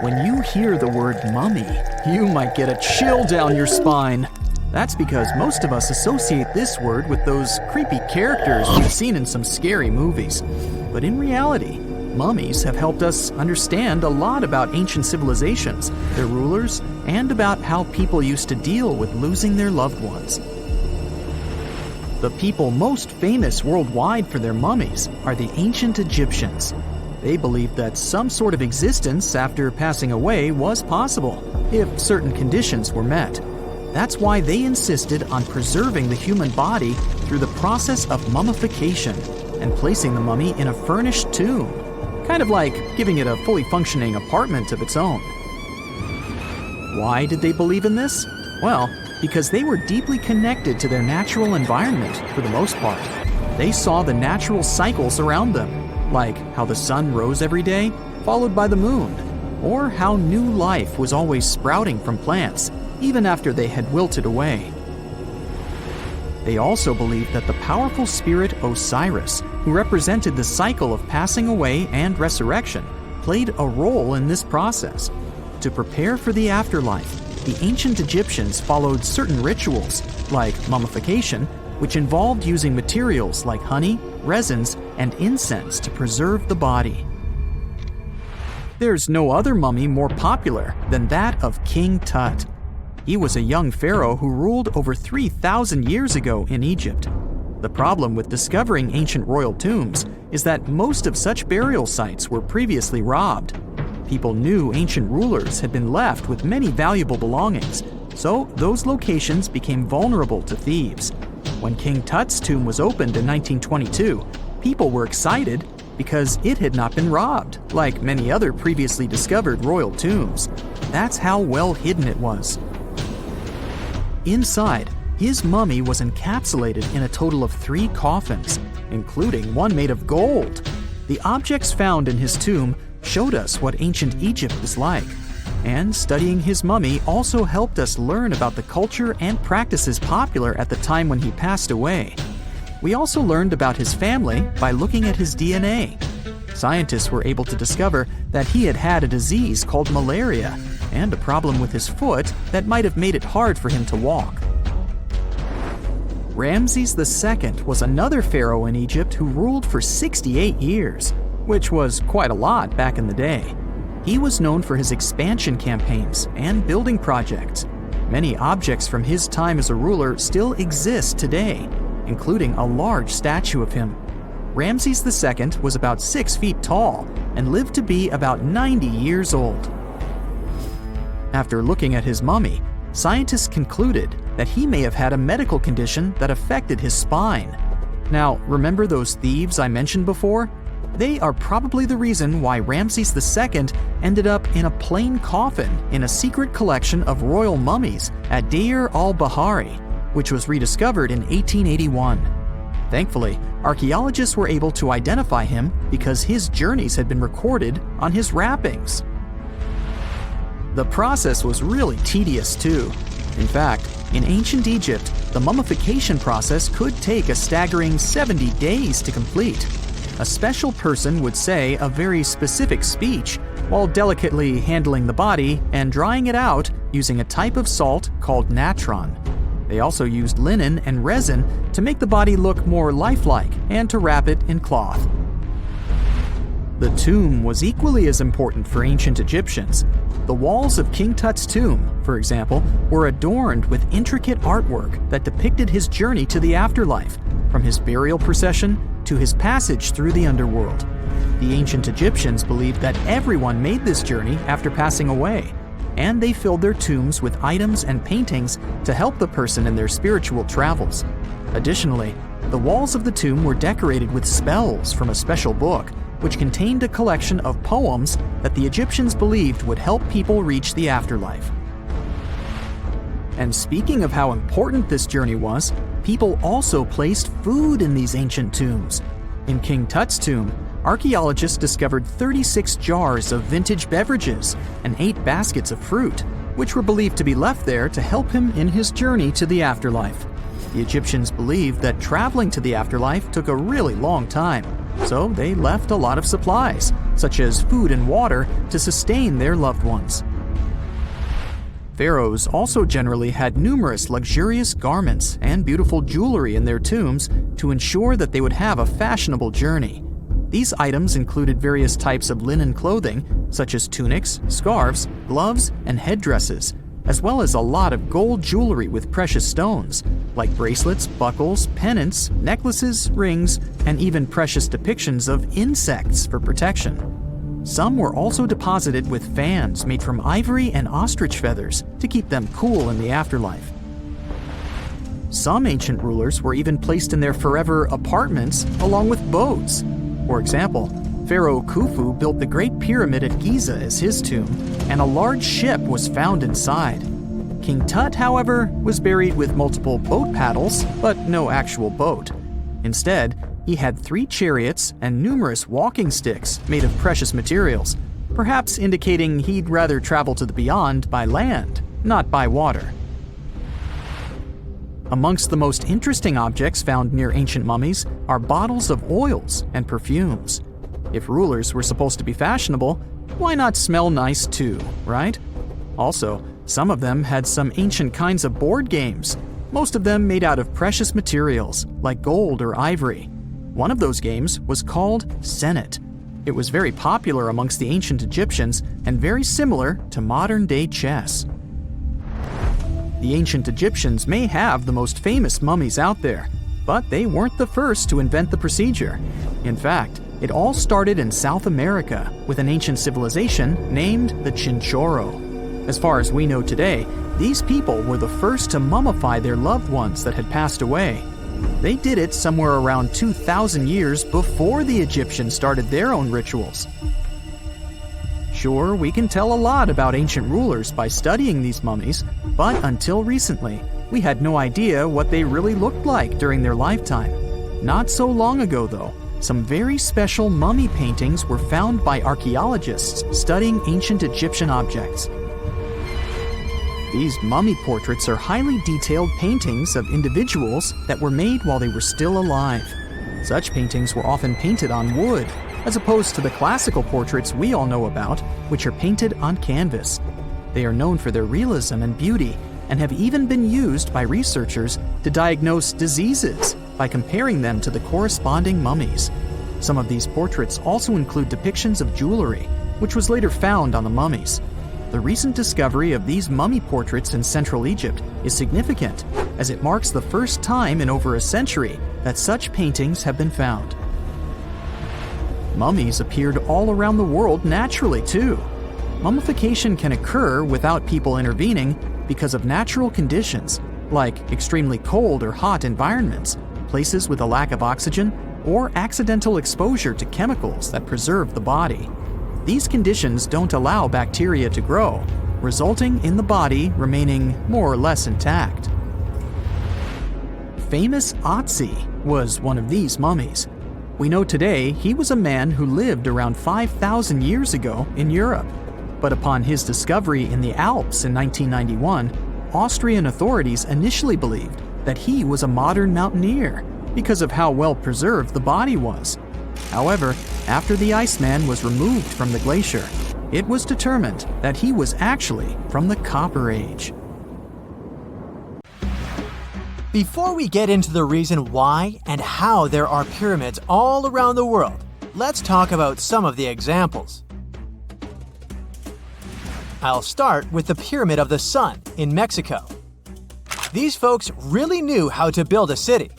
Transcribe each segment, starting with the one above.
When you hear the word mummy, you might get a chill down your spine. That's because most of us associate this word with those creepy characters we've seen in some scary movies. But in reality, mummies have helped us understand a lot about ancient civilizations, their rulers, and about how people used to deal with losing their loved ones. The people most famous worldwide for their mummies are the ancient Egyptians. They believed that some sort of existence after passing away was possible, if certain conditions were met. That's why they insisted on preserving the human body through the process of mummification and placing the mummy in a furnished tomb, kind of like giving it a fully functioning apartment of its own. Why did they believe in this? Well, because they were deeply connected to their natural environment for the most part. They saw the natural cycles around them, like how the sun rose every day, followed by the moon, or how new life was always sprouting from plants, even after they had wilted away. They also believed that the powerful spirit Osiris, who represented the cycle of passing away and resurrection, played a role in this process. To prepare for the afterlife, the ancient Egyptians followed certain rituals, like mummification, which involved using materials like honey, resins, and incense to preserve the body. There's no other mummy more popular than that of King Tut. He was a young pharaoh who ruled over 3,000 years ago in Egypt. The problem with discovering ancient royal tombs is that most of such burial sites were previously robbed. People knew ancient rulers had been left with many valuable belongings, so those locations became vulnerable to thieves. When King Tut's tomb was opened in 1922, people were excited because it had not been robbed, like many other previously discovered royal tombs. That's how well hidden it was. Inside, his mummy was encapsulated in a total of 3 coffins, including one made of gold. The objects found in his tomb showed us what ancient Egypt was like, and studying his mummy also helped us learn about the culture and practices popular at the time when he passed away. We also learned about his family by looking at his DNA. Scientists were able to discover that he had had a disease called malaria and a problem with his foot that might have made it hard for him to walk. Ramses II was another pharaoh in Egypt who ruled for 68 years, which was quite a lot back in the day. He was known for his expansion campaigns and building projects. Many objects from his time as a ruler still exist today, including a large statue of him. Ramses II was about 6 feet tall and lived to be about 90 years old. After looking at his mummy, scientists concluded that he may have had a medical condition that affected his spine. Now, remember those thieves I mentioned before? They are probably the reason why Ramses II ended up in a plain coffin in a secret collection of royal mummies at Deir al-Bahari, which was rediscovered in 1881. Thankfully, archaeologists were able to identify him because his journeys had been recorded on his wrappings. The process was really tedious too. In fact, in ancient Egypt, the mummification process could take a staggering 70 days to complete. A special person would say a very specific speech while delicately handling the body and drying it out using a type of salt called natron. They also used linen and resin to make the body look more lifelike and to wrap it in cloth. The tomb was equally as important for ancient Egyptians. The walls of King Tut's tomb, for example, were adorned with intricate artwork that depicted his journey to the afterlife, from his burial procession to his passage through the underworld. The ancient Egyptians believed that everyone made this journey after passing away, and they filled their tombs with items and paintings to help the person in their spiritual travels. Additionally, the walls of the tomb were decorated with spells from a special book, which contained a collection of poems that the Egyptians believed would help people reach the afterlife. And speaking of how important this journey was, people also placed food in these ancient tombs. In King Tut's tomb, archaeologists discovered 36 jars of vintage beverages and 8 baskets of fruit, which were believed to be left there to help him in his journey to the afterlife. The Egyptians believed that traveling to the afterlife took a really long time, so they left a lot of supplies, such as food and water, to sustain their loved ones. Pharaohs also generally had numerous luxurious garments and beautiful jewelry in their tombs to ensure that they would have a fashionable journey. These items included various types of linen clothing, such as tunics, scarves, gloves, and headdresses, as well as a lot of gold jewelry with precious stones, like bracelets, buckles, pendants, necklaces, rings, and even precious depictions of insects for protection. Some were also deposited with fans made from ivory and ostrich feathers to keep them cool in the afterlife. Some ancient rulers were even placed in their forever apartments along with boats. For example, Pharaoh Khufu built the Great Pyramid at Giza as his tomb, and a large ship was found inside. King Tut, however, was buried with multiple boat paddles, but no actual boat. Instead, he had 3 chariots and numerous walking sticks made of precious materials, perhaps indicating he'd rather travel to the beyond by land, not by water. Amongst the most interesting objects found near ancient mummies are bottles of oils and perfumes. If rulers were supposed to be fashionable, why not smell nice too, right? Also, some of them had some ancient kinds of board games, most of them made out of precious materials like gold or ivory. One of those games was called Senet. It was very popular amongst the ancient Egyptians and very similar to modern-day chess. The ancient Egyptians may have the most famous mummies out there, but they weren't the first to invent the procedure. In fact, it all started in South America with an ancient civilization named the Chinchorro. As far as we know today, these people were the first to mummify their loved ones that had passed away. They did it somewhere around 2,000 years before the Egyptians started their own rituals. Sure, we can tell a lot about ancient rulers by studying these mummies, but until recently, we had no idea what they really looked like during their lifetime. Not so long ago, though, some very special mummy paintings were found by archaeologists studying ancient Egyptian objects. These mummy portraits are highly detailed paintings of individuals that were made while they were still alive. Such paintings were often painted on wood, as opposed to the classical portraits we all know about, which are painted on canvas. They are known for their realism and beauty, and have even been used by researchers to diagnose diseases by comparing them to the corresponding mummies. Some of these portraits also include depictions of jewelry, which was later found on the mummies. The recent discovery of these mummy portraits in Central Egypt is significant, as it marks the first time in over a century that such paintings have been found. Mummies appeared all around the world naturally, too. Mummification can occur without people intervening because of natural conditions, like extremely cold or hot environments, places with a lack of oxygen, or accidental exposure to chemicals that preserve the body. These conditions don't allow bacteria to grow, resulting in the body remaining more or less intact. Famous Otzi was one of these mummies. We know today he was a man who lived around 5,000 years ago in Europe. But upon his discovery in the Alps in 1991, Austrian authorities initially believed that he was a modern mountaineer because of how well preserved the body was. However, after the Iceman was removed from the glacier, it was determined that he was actually from the Copper Age. Before we get into the reason why and how there are pyramids all around the world, let's talk about some of the examples. I'll start with the Pyramid of the Sun in Mexico. These folks really knew how to build a city.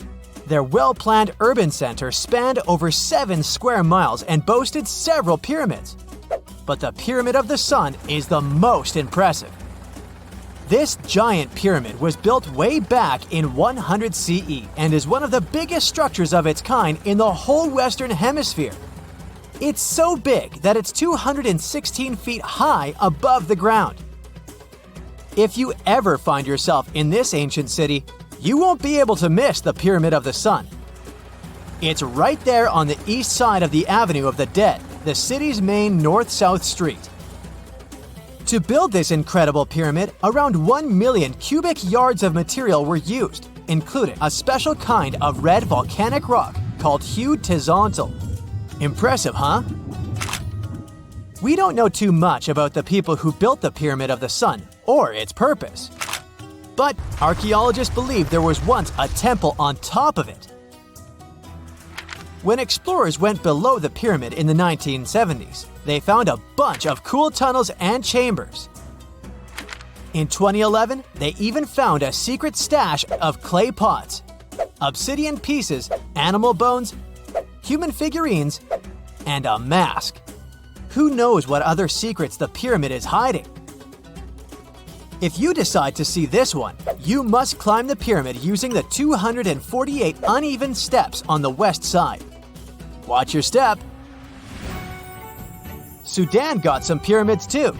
Their well-planned urban center spanned over 7 square miles and boasted several pyramids. But the Pyramid of the Sun is the most impressive. This giant pyramid was built way back in 100 CE and is one of the biggest structures of its kind in the whole Western Hemisphere. It's so big that it's 216 feet high above the ground. If you ever find yourself in this ancient city, you won't be able to miss the Pyramid of the Sun. It's right there on the east side of the Avenue of the Dead, the city's main north-south street. To build this incredible pyramid, around 1 million cubic yards of material were used, including a special kind of red volcanic rock called hued tezontle. Impressive, huh? We don't know too much about the people who built the Pyramid of the Sun or its purpose. But archaeologists believe there was once a temple on top of it. When explorers went below the pyramid in the 1970s, they found a bunch of cool tunnels and chambers. In 2011, they even found a secret stash of clay pots, obsidian pieces, animal bones, human figurines, and a mask. Who knows what other secrets the pyramid is hiding? If you decide to see this one, you must climb the pyramid using the 248 uneven steps on the west side. Watch your step. Sudan got some pyramids too.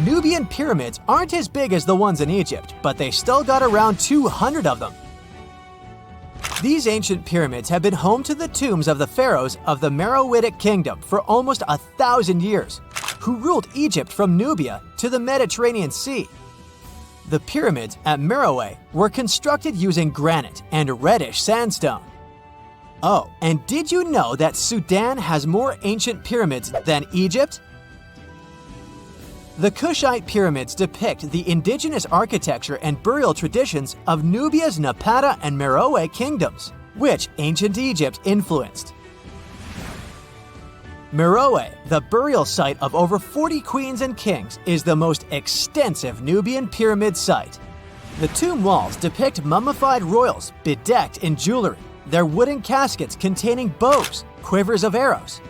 Nubian pyramids aren't as big as the ones in Egypt, but they still got around 200 of them. These ancient pyramids have been home to the tombs of the pharaohs of the Meroitic Kingdom for almost 1,000 years, who ruled Egypt from Nubia to the Mediterranean Sea. The pyramids at Meroe were constructed using granite and reddish sandstone. Oh, and did you know that Sudan has more ancient pyramids than Egypt? The Kushite pyramids depict the indigenous architecture and burial traditions of Nubia's Napata and Meroe kingdoms, which ancient Egypt influenced. Meroe, the burial site of over 40 queens and kings, is the most extensive Nubian pyramid site. The tomb walls depict mummified royals bedecked in jewelry, their wooden caskets containing bows, quivers of arrows,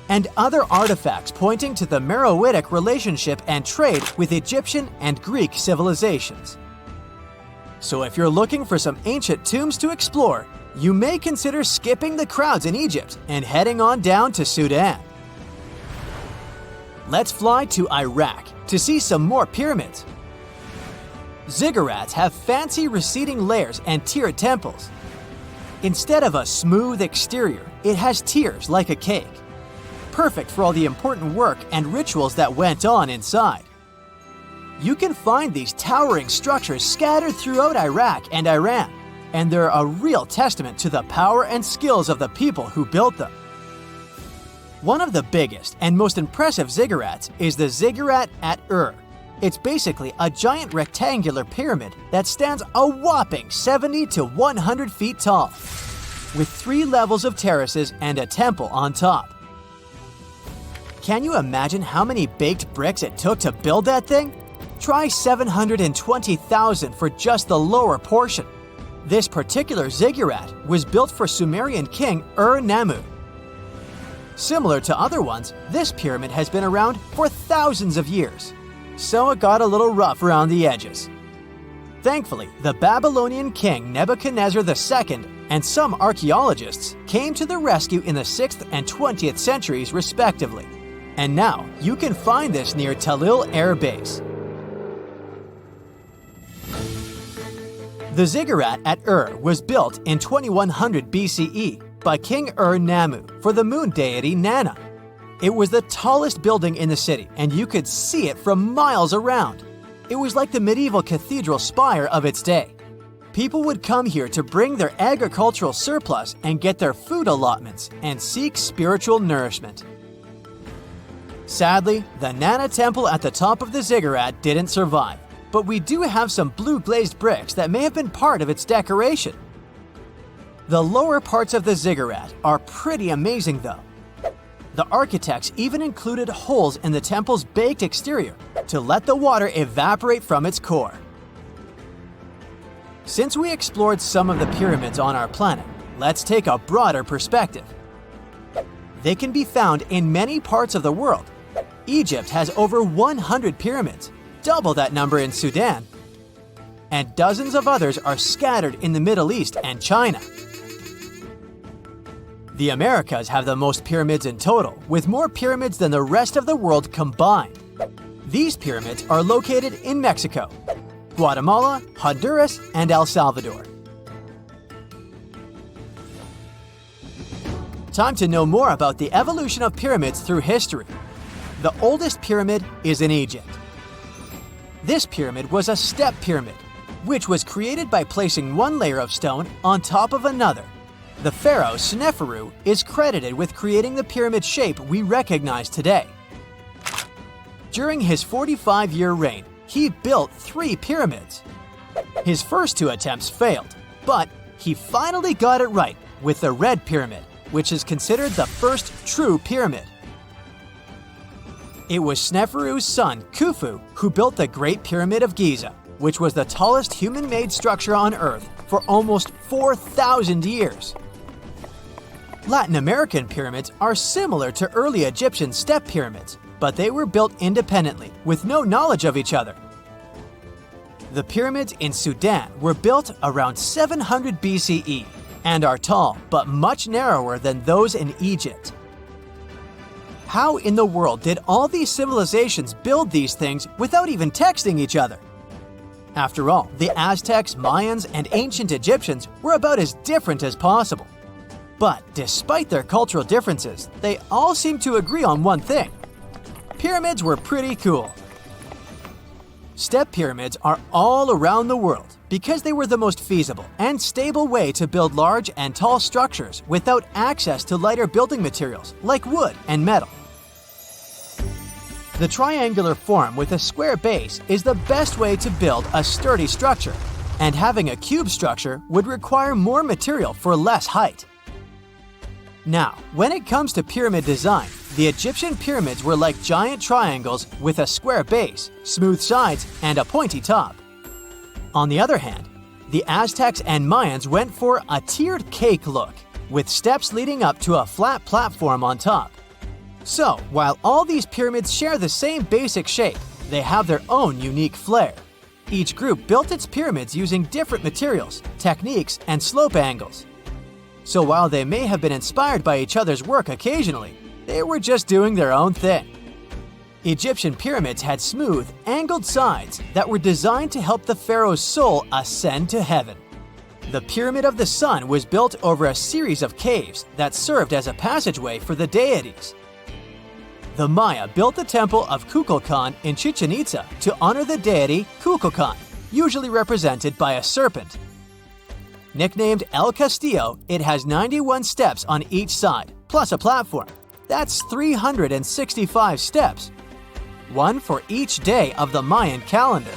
and other artifacts pointing to the Meroitic relationship and trade with Egyptian and Greek civilizations. So if you're looking for some ancient tombs to explore, you may consider skipping the crowds in Egypt and heading on down to Sudan. Let's fly to Iraq to see some more pyramids. Ziggurats have fancy receding layers and tiered temples. Instead of a smooth exterior, it has tiers like a cake. Perfect for all the important work and rituals that went on inside. You can find these towering structures scattered throughout Iraq and Iran, and they're a real testament to the power and skills of the people who built them. One of the biggest and most impressive ziggurats is the ziggurat at Ur. It's basically a giant rectangular pyramid that stands a whopping 70 to 100 feet tall, with 3 levels of terraces and a temple on top. Can you imagine how many baked bricks it took to build that thing? Try 720,000 for just the lower portion. This particular ziggurat was built for Sumerian king Ur-Nammu. Similar to other ones, this pyramid has been around for thousands of years, so it got a little rough around the edges. Thankfully, the Babylonian king Nebuchadnezzar II and some archaeologists came to the rescue in the 6th and 20th centuries respectively, and now you can find this near Talil Air Base. The ziggurat at Ur was built in 2100 BCE by King Ur-Nammu for the moon deity Nana. It was the tallest building in the city, and you could see it from miles around. It was like the medieval cathedral spire of its day. People would come here to bring their agricultural surplus and get their food allotments and seek spiritual nourishment. Sadly, the Nana temple at the top of the ziggurat didn't survive, but we do have some blue glazed bricks that may have been part of its decoration. The lower parts of the ziggurat are pretty amazing though. The architects even included holes in the temple's baked exterior to let the water evaporate from its core. Since we explored some of the pyramids on our planet, let's take a broader perspective. They can be found in many parts of the world. Egypt has over 100 pyramids, double that number in Sudan, and dozens of others are scattered in the Middle East and China. The Americas have the most pyramids in total, with more pyramids than the rest of the world combined. These pyramids are located in Mexico, Guatemala, Honduras, and El Salvador. Time to know more about the evolution of pyramids through history. The oldest pyramid is in Egypt. This pyramid was a step pyramid, which was created by placing one layer of stone on top of another. The pharaoh Sneferu is credited with creating the pyramid shape we recognize today. During his 45-year reign, he built 3 pyramids. His first 2 attempts failed, but he finally got it right with the Red Pyramid, which is considered the first true pyramid. It was Sneferu's son, Khufu, who built the Great Pyramid of Giza, which was the tallest human-made structure on Earth for almost 4,000 years. Latin American pyramids are similar to early Egyptian step pyramids, but they were built independently with no knowledge of each other. The pyramids in Sudan were built around 700 BCE and are tall but much narrower than those in Egypt. How in the world did all these civilizations build these things without even texting each other? After all, the Aztecs, Mayans, and ancient Egyptians were about as different as possible. But despite their cultural differences, they all seem to agree on one thing: pyramids were pretty cool. Step pyramids are all around the world because they were the most feasible and stable way to build large and tall structures without access to lighter building materials like wood and metal. The triangular form with a square base is the best way to build a sturdy structure, and having a cube structure would require more material for less height. Now, when it comes to pyramid design, the Egyptian pyramids were like giant triangles with a square base, smooth sides, and a pointy top. On the other hand, the Aztecs and Mayans went for a tiered cake look, with steps leading up to a flat platform on top. So, while all these pyramids share the same basic shape, they have their own unique flair. Each group built its pyramids using different materials, techniques, and slope angles. So while they may have been inspired by each other's work occasionally, they were just doing their own thing. Egyptian pyramids had smooth, angled sides that were designed to help the pharaoh's soul ascend to heaven. The Pyramid of the Sun was built over a series of caves that served as a passageway for the deities. The Maya built the temple of Kukulkan in Chichen Itza to honor the deity Kukulkan, usually represented by a serpent. Nicknamed El Castillo, it has 91 steps on each side, plus a platform. That's 365 steps, one for each day of the Mayan calendar.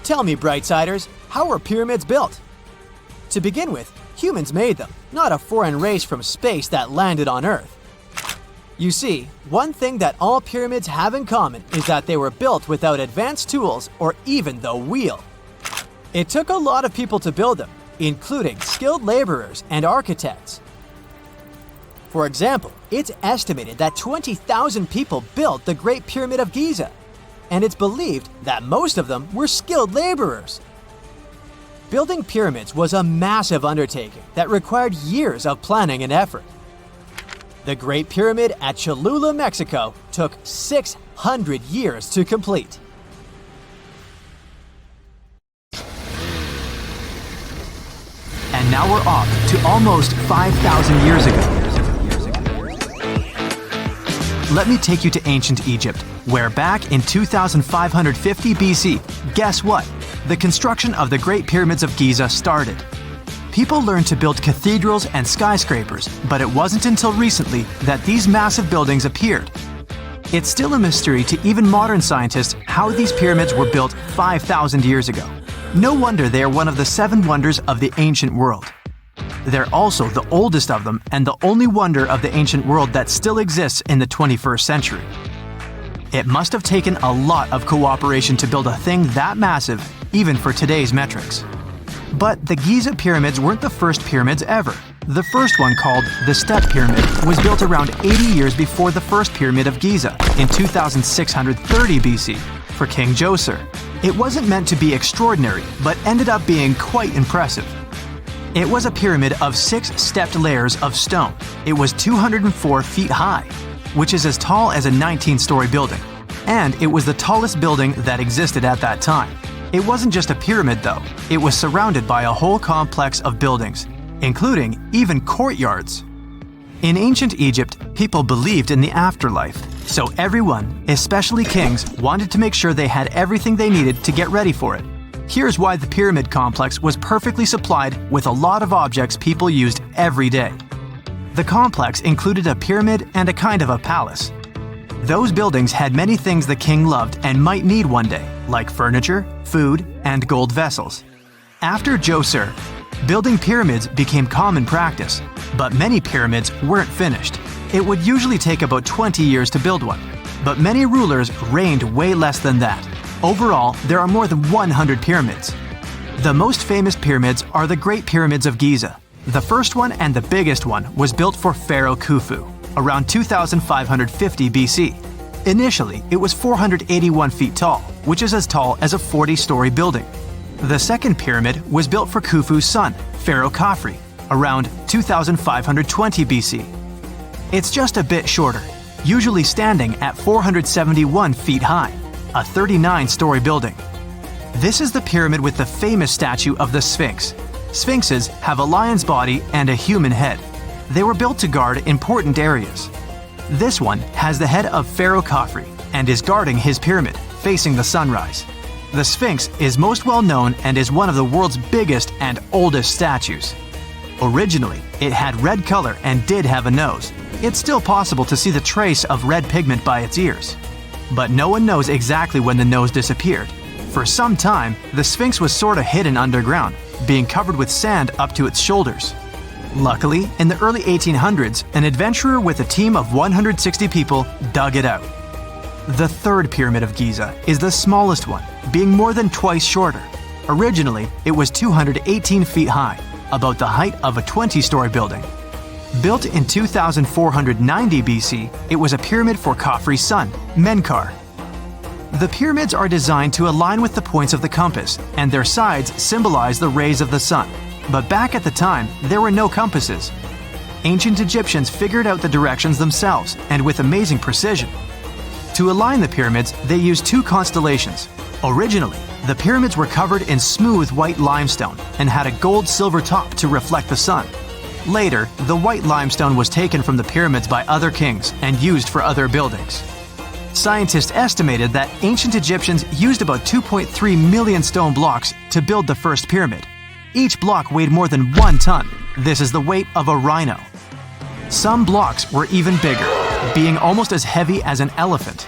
Tell me, Brightsiders, how were pyramids built? To begin with, humans made them, not a foreign race from space that landed on Earth. You see, one thing that all pyramids have in common is that they were built without advanced tools or even the wheel. It took a lot of people to build them, including skilled laborers and architects. For example, it's estimated that 20,000 people built the Great Pyramid of Giza, and it's believed that most of them were skilled laborers. Building pyramids was a massive undertaking that required years of planning and effort. The Great Pyramid at Cholula, Mexico, took 600 years to complete. And now we're off to almost 5,000 years ago. Let me take you to ancient Egypt, where back in 2550 BC, guess what? The construction of the Great Pyramids of Giza started. People learned to build cathedrals and skyscrapers, but it wasn't until recently that these massive buildings appeared. It's still a mystery to even modern scientists how these pyramids were built 5,000 years ago. No wonder they are one of the 7 wonders of the ancient world. They're also the oldest of them and the only wonder of the ancient world that still exists in the 21st century. It must have taken a lot of cooperation to build a thing that massive, even for today's metrics. But the Giza pyramids weren't the first pyramids ever. The first one, called the Step Pyramid, was built around 80 years before the first Pyramid of Giza in 2630 BC for King Djoser. It wasn't meant to be extraordinary, but ended up being quite impressive. It was a pyramid of 6 stepped layers of stone. It was 204 feet high, which is as tall as a 19-story building. And it was the tallest building that existed at that time. It wasn't just a pyramid though, it was surrounded by a whole complex of buildings, including even courtyards. In ancient Egypt, people believed in the afterlife, so everyone, especially kings, wanted to make sure they had everything they needed to get ready for it. Here's why the pyramid complex was perfectly supplied with a lot of objects people used every day. The complex included a pyramid and a kind of a palace. Those buildings had many things the king loved and might need one day, like furniture, food, and gold vessels. After Djoser, building pyramids became common practice, but many pyramids weren't finished. It would usually take about 20 years to build one, but many rulers reigned way less than that. Overall, there are more than 100 pyramids. The most famous pyramids are the Great Pyramids of Giza. The first one and the biggest one was built for Pharaoh Khufu, around 2550 BC. Initially, it was 481 feet tall, which is as tall as a 40-story building. The second pyramid was built for Khufu's son, Pharaoh Khafre, around 2520 BC. It's just a bit shorter, usually standing at 471 feet high, a 39-story building. This is the pyramid with the famous statue of the Sphinx. Sphinxes have a lion's body and a human head. They were built to guard important areas. This one has the head of Pharaoh Khafre and is guarding his pyramid, facing the sunrise. The Sphinx is most well known and is one of the world's biggest and oldest statues. Originally, it had red color and did have a nose. It's still possible to see the trace of red pigment by its ears. But no one knows exactly when the nose disappeared. For some time, the Sphinx was sort of hidden underground, being covered with sand up to its shoulders. Luckily, in the early 1800s, an adventurer with a team of 160 people dug it out. The third pyramid of Giza is the smallest one, being more than twice shorter. Originally, it was 218 feet high, about the height of a 20-story building. Built in 2490 BC, it was a pyramid for Khafre's son, Menkaure. The pyramids are designed to align with the points of the compass, and their sides symbolize the rays of the sun. But back at the time, there were no compasses. Ancient Egyptians figured out the directions themselves, and with amazing precision. To align the pyramids, they used two constellations. Originally, the pyramids were covered in smooth white limestone and had a gold-silver top to reflect the sun. Later, the white limestone was taken from the pyramids by other kings and used for other buildings. Scientists estimated that ancient Egyptians used about 2.3 million stone blocks to build the first pyramid. Each block weighed more than 1 ton. This is the weight of a rhino. Some blocks were even bigger, being almost as heavy as an elephant.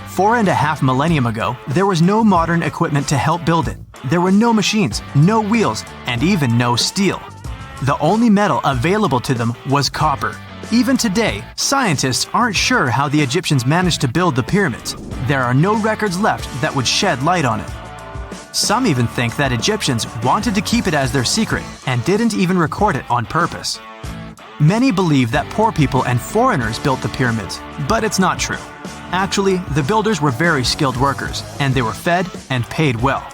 4.5 millennia ago, there was no modern equipment to help build it. There were no machines, no wheels, and even no steel. The only metal available to them was copper. Even today, scientists aren't sure how the Egyptians managed to build the pyramids. There are no records left that would shed light on it. Some even think that Egyptians wanted to keep it as their secret and didn't even record it on purpose. Many believe that poor people and foreigners built the pyramids, but it's not true. Actually, the builders were very skilled workers, and they were fed and paid well.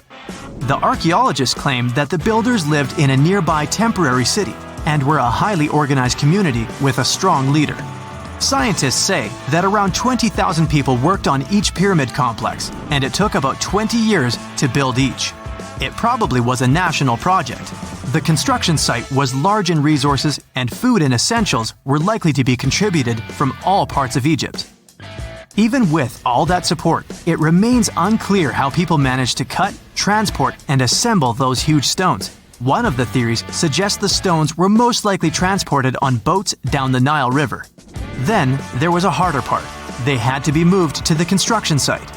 The archaeologists claim that the builders lived in a nearby temporary city and were a highly organized community with a strong leader. Scientists say that around 20,000 people worked on each pyramid complex, and it took about 20 years to build each. It probably was a national project. The construction site was large in resources, and food and essentials were likely to be contributed from all parts of Egypt. Even with all that support, it remains unclear how people managed to cut, transport, and assemble those huge stones. One of the theories suggests the stones were most likely transported on boats down the Nile River. Then, there was a harder part. They had to be moved to the construction site.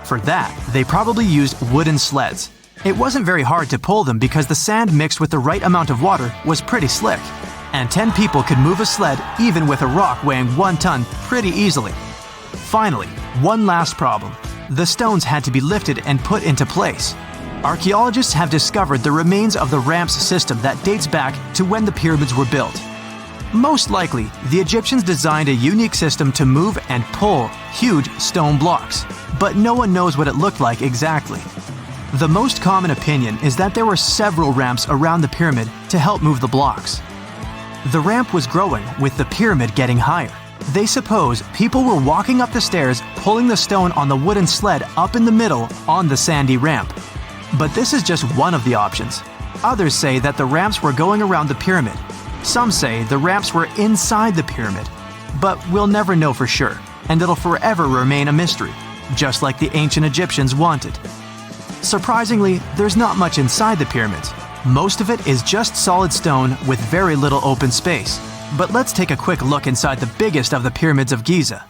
For that, they probably used wooden sleds. It wasn't very hard to pull them because the sand mixed with the right amount of water was pretty slick. And 10 people could move a sled even with a rock weighing 1 ton pretty easily. Finally, one last problem. The stones had to be lifted and put into place. Archaeologists have discovered the remains of the ramps system that dates back to when the pyramids were built. Most likely, the Egyptians designed a unique system to move and pull huge stone blocks, but no one knows what it looked like exactly. The most common opinion is that there were several ramps around the pyramid to help move the blocks. The ramp was growing with the pyramid getting higher. They suppose people were walking up the stairs, pulling the stone on the wooden sled up in the middle on the sandy ramp. But this is just one of the options. Others say that the ramps were going around the pyramid. Some say the ramps were inside the pyramid. But we'll never know for sure, and it'll forever remain a mystery, just like the ancient Egyptians wanted. Surprisingly, there's not much inside the pyramids. Most of it is just solid stone with very little open space. But let's take a quick look inside the biggest of the pyramids of Giza.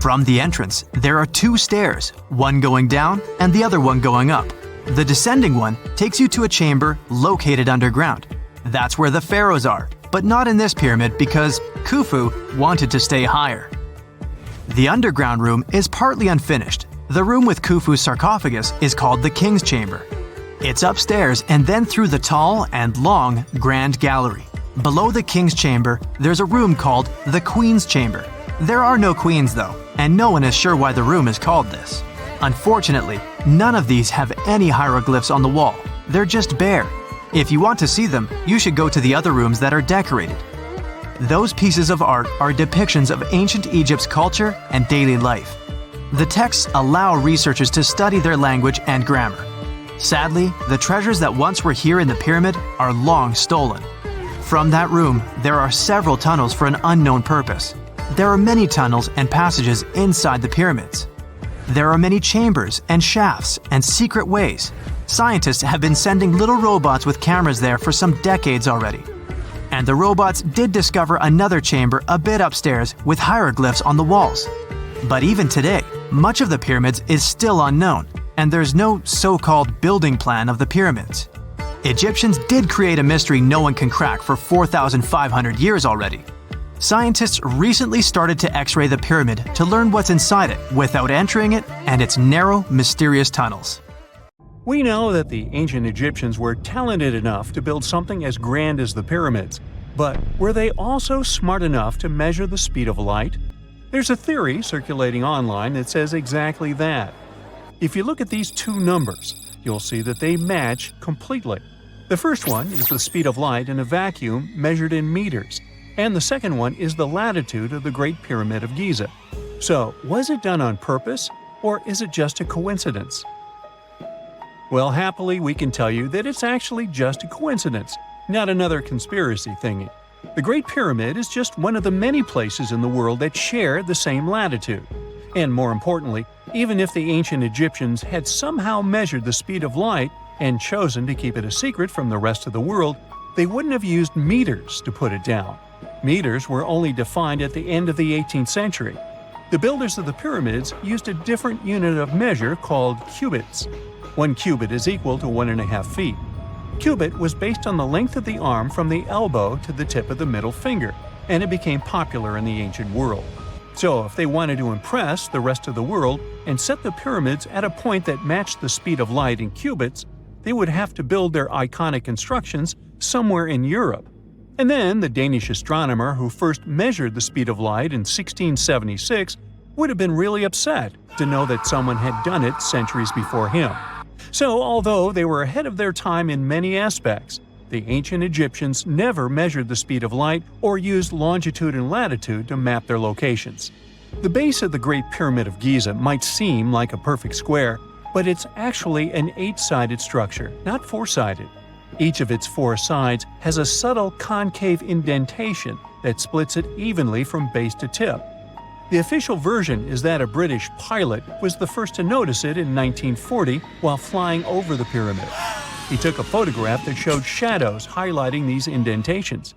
From the entrance, there are two stairs, one going down and the other one going up. The descending one takes you to a chamber located underground. That's where the pharaohs are, but not in this pyramid because Khufu wanted to stay higher. The underground room is partly unfinished. The room with Khufu's sarcophagus is called the King's Chamber. It's upstairs and then through the tall and long Grand Gallery. Below the King's Chamber, there's a room called the Queen's Chamber. There are no queens though, and no one is sure why the room is called this. Unfortunately, none of these have any hieroglyphs on the wall. They're just bare. If you want to see them, you should go to the other rooms that are decorated. Those pieces of art are depictions of ancient Egypt's culture and daily life. The texts allow researchers to study their language and grammar. Sadly, the treasures that once were here in the pyramid are long stolen. From that room, there are several tunnels for an unknown purpose. There are many tunnels and passages inside the pyramids. There are many chambers and shafts and secret ways. Scientists have been sending little robots with cameras there for some decades already. And the robots did discover another chamber a bit upstairs with hieroglyphs on the walls. But even today, much of the pyramids is still unknown, and there's no so-called building plan of the pyramids. Egyptians did create a mystery no one can crack for 4,500 years already. Scientists recently started to X-ray the pyramid to learn what's inside it without entering it and its narrow, mysterious tunnels. We know that the ancient Egyptians were talented enough to build something as grand as the pyramids, but were they also smart enough to measure the speed of light? There's a theory circulating online that says exactly that. If you look at these two numbers, you'll see that they match completely. The first one is the speed of light in a vacuum measured in meters, and the second one is the latitude of the Great Pyramid of Giza. So, was it done on purpose, or is it just a coincidence? Well, happily, we can tell you that it's actually just a coincidence, not another conspiracy thingy. The Great Pyramid is just one of the many places in the world that share the same latitude. And more importantly, even if the ancient Egyptians had somehow measured the speed of light and chosen to keep it a secret from the rest of the world, they wouldn't have used meters to put it down. Meters were only defined at the end of the 18th century. The builders of the pyramids used a different unit of measure called cubits. 1 cubit is equal to 1.5 feet. Cubit was based on the length of the arm from the elbow to the tip of the middle finger, and it became popular in the ancient world. So if they wanted to impress the rest of the world and set the pyramids at a point that matched the speed of light in cubits, they would have to build their iconic constructions somewhere in Europe. And then the Danish astronomer who first measured the speed of light in 1676 would have been really upset to know that someone had done it centuries before him. So although they were ahead of their time in many aspects, the ancient Egyptians never measured the speed of light or used longitude and latitude to map their locations. The base of the Great Pyramid of Giza might seem like a perfect square, but it's actually an 8-sided structure, not 4-sided. Each of its 4 sides has a subtle concave indentation that splits it evenly from base to tip. The official version is that a British pilot was the first to notice it in 1940 while flying over the pyramid. He took a photograph that showed shadows highlighting these indentations.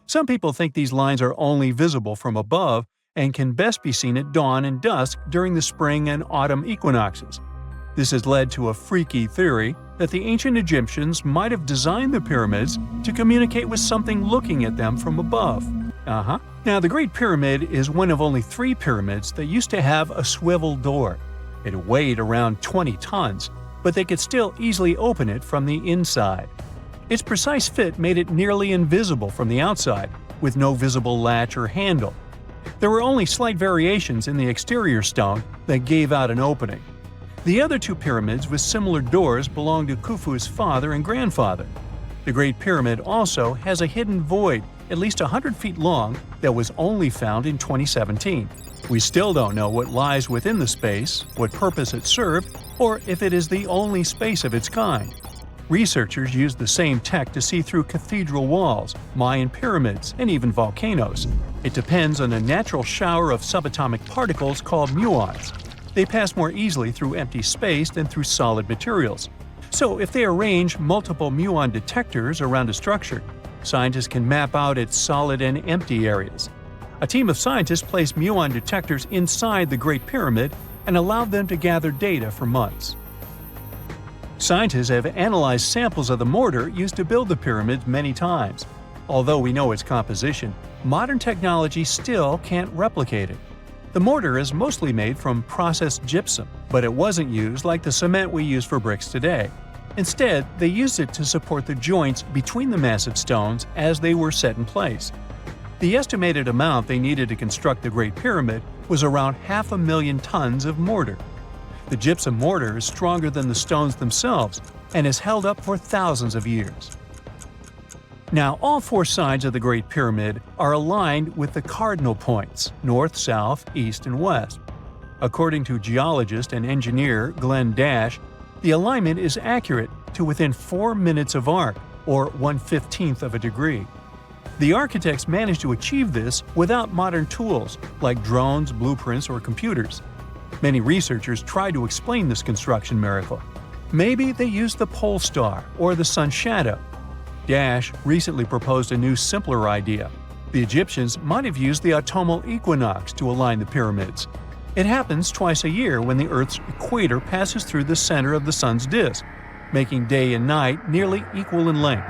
Some people think these lines are only visible from above and can best be seen at dawn and dusk during the spring and autumn equinoxes. This has led to a freaky theory that the ancient Egyptians might have designed the pyramids to communicate with something looking at them from above. Now, the Great Pyramid is one of only 3 pyramids that used to have a swivel door. It weighed around 20 tons, but they could still easily open it from the inside. Its precise fit made it nearly invisible from the outside, with no visible latch or handle. There were only slight variations in the exterior stone that gave out an opening. The other 2 pyramids with similar doors belonged to Khufu's father and grandfather. The Great Pyramid also has a hidden void at least 100 feet long that was only found in 2017. We still don't know what lies within the space, what purpose it served, or if it is the only space of its kind. Researchers used the same tech to see through cathedral walls, Mayan pyramids, and even volcanoes. It depends on a natural shower of subatomic particles called muons. They pass more easily through empty space than through solid materials. So if they arrange multiple muon detectors around a structure, scientists can map out its solid and empty areas. A team of scientists placed muon detectors inside the Great Pyramid and allowed them to gather data for months. Scientists have analyzed samples of the mortar used to build the pyramids many times. Although we know its composition, modern technology still can't replicate it. The mortar is mostly made from processed gypsum, but it wasn't used like the cement we use for bricks today. Instead, they used it to support the joints between the massive stones as they were set in place. The estimated amount they needed to construct the Great Pyramid was around 500,000 tons of mortar. The gypsum mortar is stronger than the stones themselves and has held up for thousands of years. Now, all four sides of the Great Pyramid are aligned with the cardinal points – north, south, east, and west. According to geologist and engineer Glenn Dash, the alignment is accurate to within 4 minutes of arc, or 1/15th of a degree. The architects managed to achieve this without modern tools like drones, blueprints, or computers. Many researchers try to explain this construction miracle. Maybe they used the pole star or the sun's shadow. Dash recently proposed a new, simpler idea. The Egyptians might have used the autumnal equinox to align the pyramids. It happens twice a year when the Earth's equator passes through the center of the sun's disk, making day and night nearly equal in length.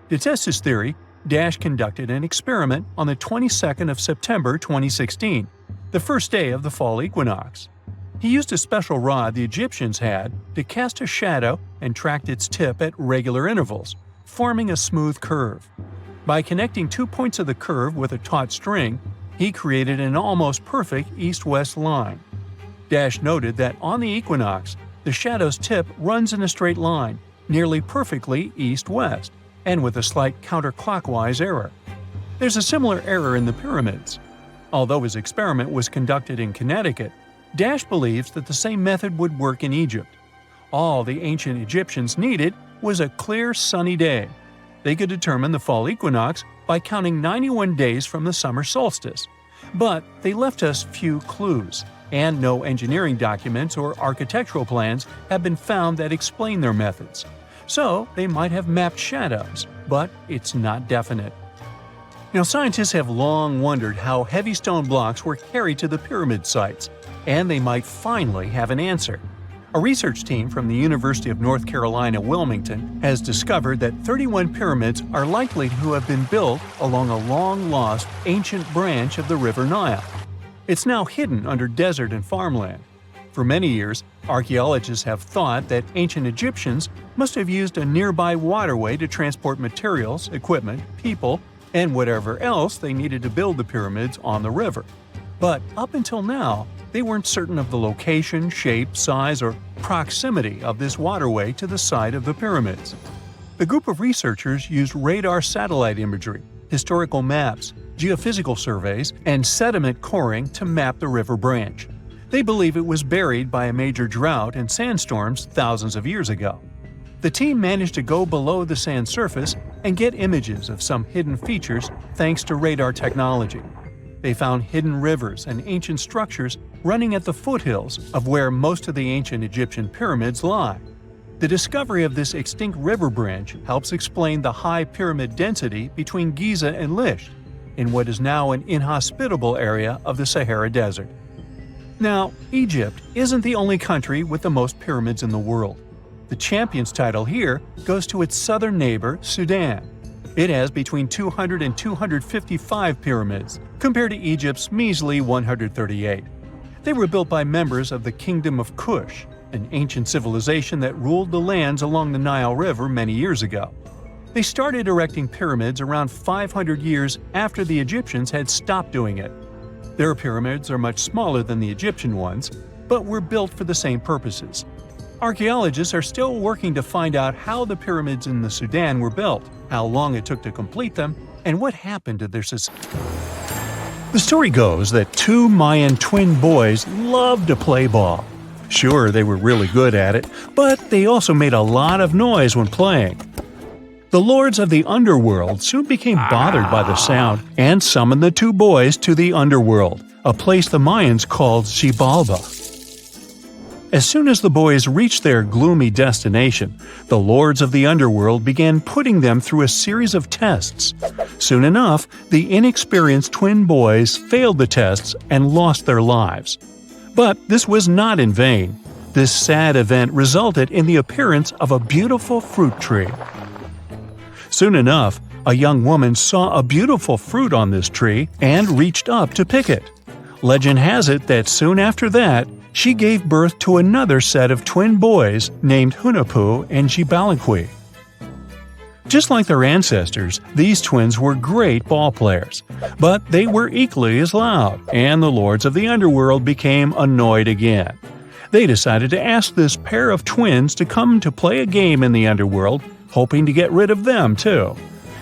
To test his theory, Dash conducted an experiment on the 22nd of September 2016, the first day of the fall equinox. He used a special rod the Egyptians had to cast a shadow and tracked its tip at regular intervals, forming a smooth curve. By connecting 2 points of the curve with a taut string, he created an almost perfect east-west line. Dash noted that on the equinox, the shadow's tip runs in a straight line, nearly perfectly east-west, and with a slight counterclockwise error. There's a similar error in the pyramids. Although his experiment was conducted in Connecticut, Dash believes that the same method would work in Egypt. All the ancient Egyptians needed was a clear, sunny day. They could determine the fall equinox by counting 91 days from the summer solstice. But they left us few clues, and no engineering documents or architectural plans have been found that explain their methods. So they might have mapped shadows, but it's not definite. Now, scientists have long wondered how heavy stone blocks were carried to the pyramid sites, and they might finally have an answer. A research team from the University of North Carolina, Wilmington, has discovered that 31 pyramids are likely to have been built along a long-lost ancient branch of the River Nile. It's now hidden under desert and farmland. For many years, archaeologists have thought that ancient Egyptians must have used a nearby waterway to transport materials, equipment, people, and whatever else they needed to build the pyramids on the river. But up until now, they weren't certain of the location, shape, size, or proximity of this waterway to the site of the pyramids. The group of researchers used radar satellite imagery, historical maps, geophysical surveys, and sediment coring to map the river branch. They believe it was buried by a major drought and sandstorms thousands of years ago. The team managed to go below the sand surface and get images of some hidden features thanks to radar technology. They found hidden rivers and ancient structures running at the foothills of where most of the ancient Egyptian pyramids lie. The discovery of this extinct river branch helps explain the high pyramid density between Giza and Lisht, in what is now an inhospitable area of the Sahara Desert. Now, Egypt isn't the only country with the most pyramids in the world. The champion's title here goes to its southern neighbor, Sudan. It has between 200 and 255 pyramids, compared to Egypt's measly 138. They were built by members of the Kingdom of Kush, an ancient civilization that ruled the lands along the Nile River many years ago. They started erecting pyramids around 500 years after the Egyptians had stopped doing it. Their pyramids are much smaller than the Egyptian ones, but were built for the same purposes. Archaeologists are still working to find out how the pyramids in the Sudan were built, how long it took to complete them, and what happened to their society. The story goes that two Mayan twin boys loved to play ball. Sure, they were really good at it, but they also made a lot of noise when playing. The lords of the underworld soon became bothered by the sound and summoned the two boys to the underworld, a place the Mayans called Xibalba. As soon as the boys reached their gloomy destination, the lords of the underworld began putting them through a series of tests. Soon enough, the inexperienced twin boys failed the tests and lost their lives. But this was not in vain. This sad event resulted in the appearance of a beautiful fruit tree. Soon enough, a young woman saw a beautiful fruit on this tree and reached up to pick it. Legend has it that soon after that, she gave birth to another set of twin boys named Hunahpu and Xibalaqui. Just like their ancestors, these twins were great ball players, but they were equally as loud, and the lords of the underworld became annoyed again. They decided to ask this pair of twins to come to play a game in the underworld, hoping to get rid of them too.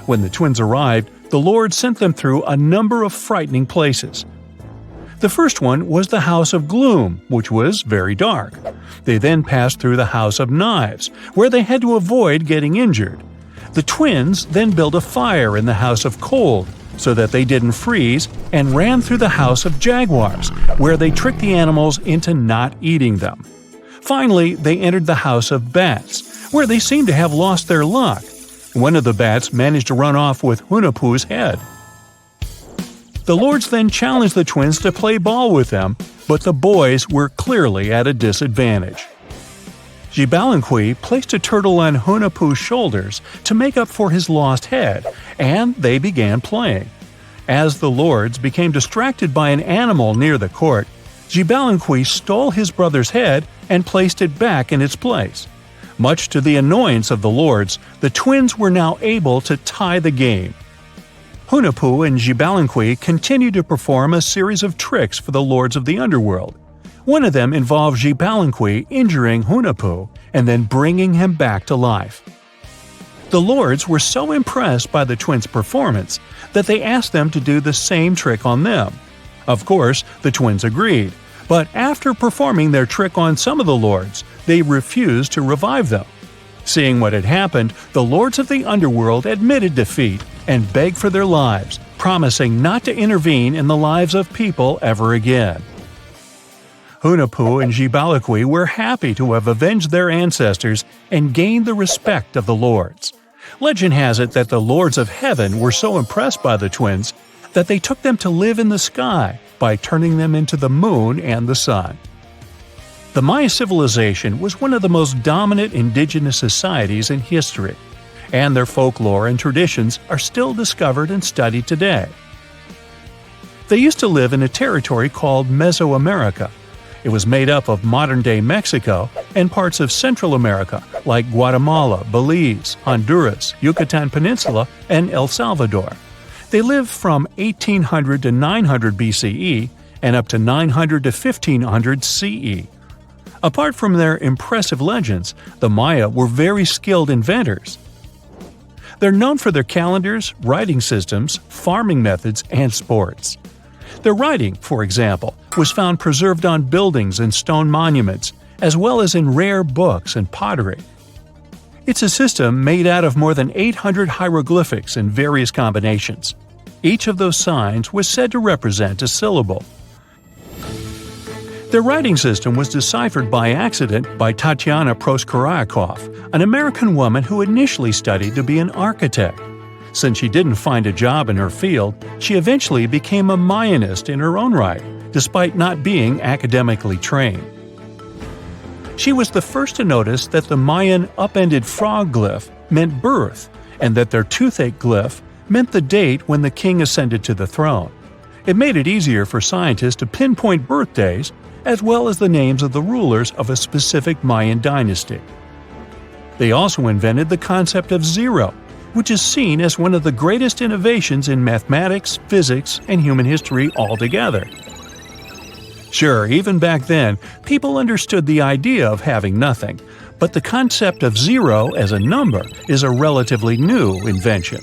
When the twins arrived, the lord sent them through a number of frightening places. The first one was the House of Gloom, which was very dark. They then passed through the House of Knives, where they had to avoid getting injured. The twins then built a fire in the House of Cold, so that they didn't freeze, and ran through the House of Jaguars, where they tricked the animals into not eating them. Finally, they entered the House of Bats, where they seemed to have lost their luck. One of the bats managed to run off with Hunahpu's head. The lords then challenged the twins to play ball with them, but the boys were clearly at a disadvantage. Xibalaqui placed a turtle on Hunahpu's shoulders to make up for his lost head, and they began playing. As the lords became distracted by an animal near the court, Xibalaqui stole his brother's head and placed it back in its place. Much to the annoyance of the lords, the twins were now able to tie the game. Hunahpu and Xibalaqui continued to perform a series of tricks for the lords of the underworld. One of them involved Xibalaqui injuring Hunahpu and then bringing him back to life. The lords were so impressed by the twins' performance that they asked them to do the same trick on them. Of course, the twins agreed, but after performing their trick on some of the lords, they refused to revive them. Seeing what had happened, the lords of the underworld admitted defeat and begged for their lives, promising not to intervene in the lives of people ever again. Hunahpu and Xibalaqui were happy to have avenged their ancestors and gained the respect of the lords. Legend has it that the lords of heaven were so impressed by the twins that they took them to live in the sky by turning them into the moon and the sun. The Maya civilization was one of the most dominant indigenous societies in history, and their folklore and traditions are still discovered and studied today. They used to live in a territory called Mesoamerica. It was made up of modern-day Mexico and parts of Central America like Guatemala, Belize, Honduras, Yucatan Peninsula, and El Salvador. They lived from 1800 to 900 BCE and up to 900 to 1500 CE. Apart from their impressive legends, the Maya were very skilled inventors. They're known for their calendars, writing systems, farming methods, and sports. Their writing, for example, was found preserved on buildings and stone monuments, as well as in rare books and pottery. It's a system made out of more than 800 hieroglyphics in various combinations. Each of those signs was said to represent a syllable. Their writing system was deciphered by accident by Tatiana Proskorakov, an American woman who initially studied to be an architect. Since she didn't find a job in her field, she eventually became a Mayanist in her own right, despite not being academically trained. She was the first to notice that the Mayan upended frog glyph meant birth, and that their toothache glyph meant the date when the king ascended to the throne. It made it easier for scientists to pinpoint birthdays, as well as the names of the rulers of a specific Mayan dynasty. They also invented the concept of zero, which is seen as one of the greatest innovations in mathematics, physics, and human history altogether. Sure, even back then, people understood the idea of having nothing, but the concept of zero as a number is a relatively new invention.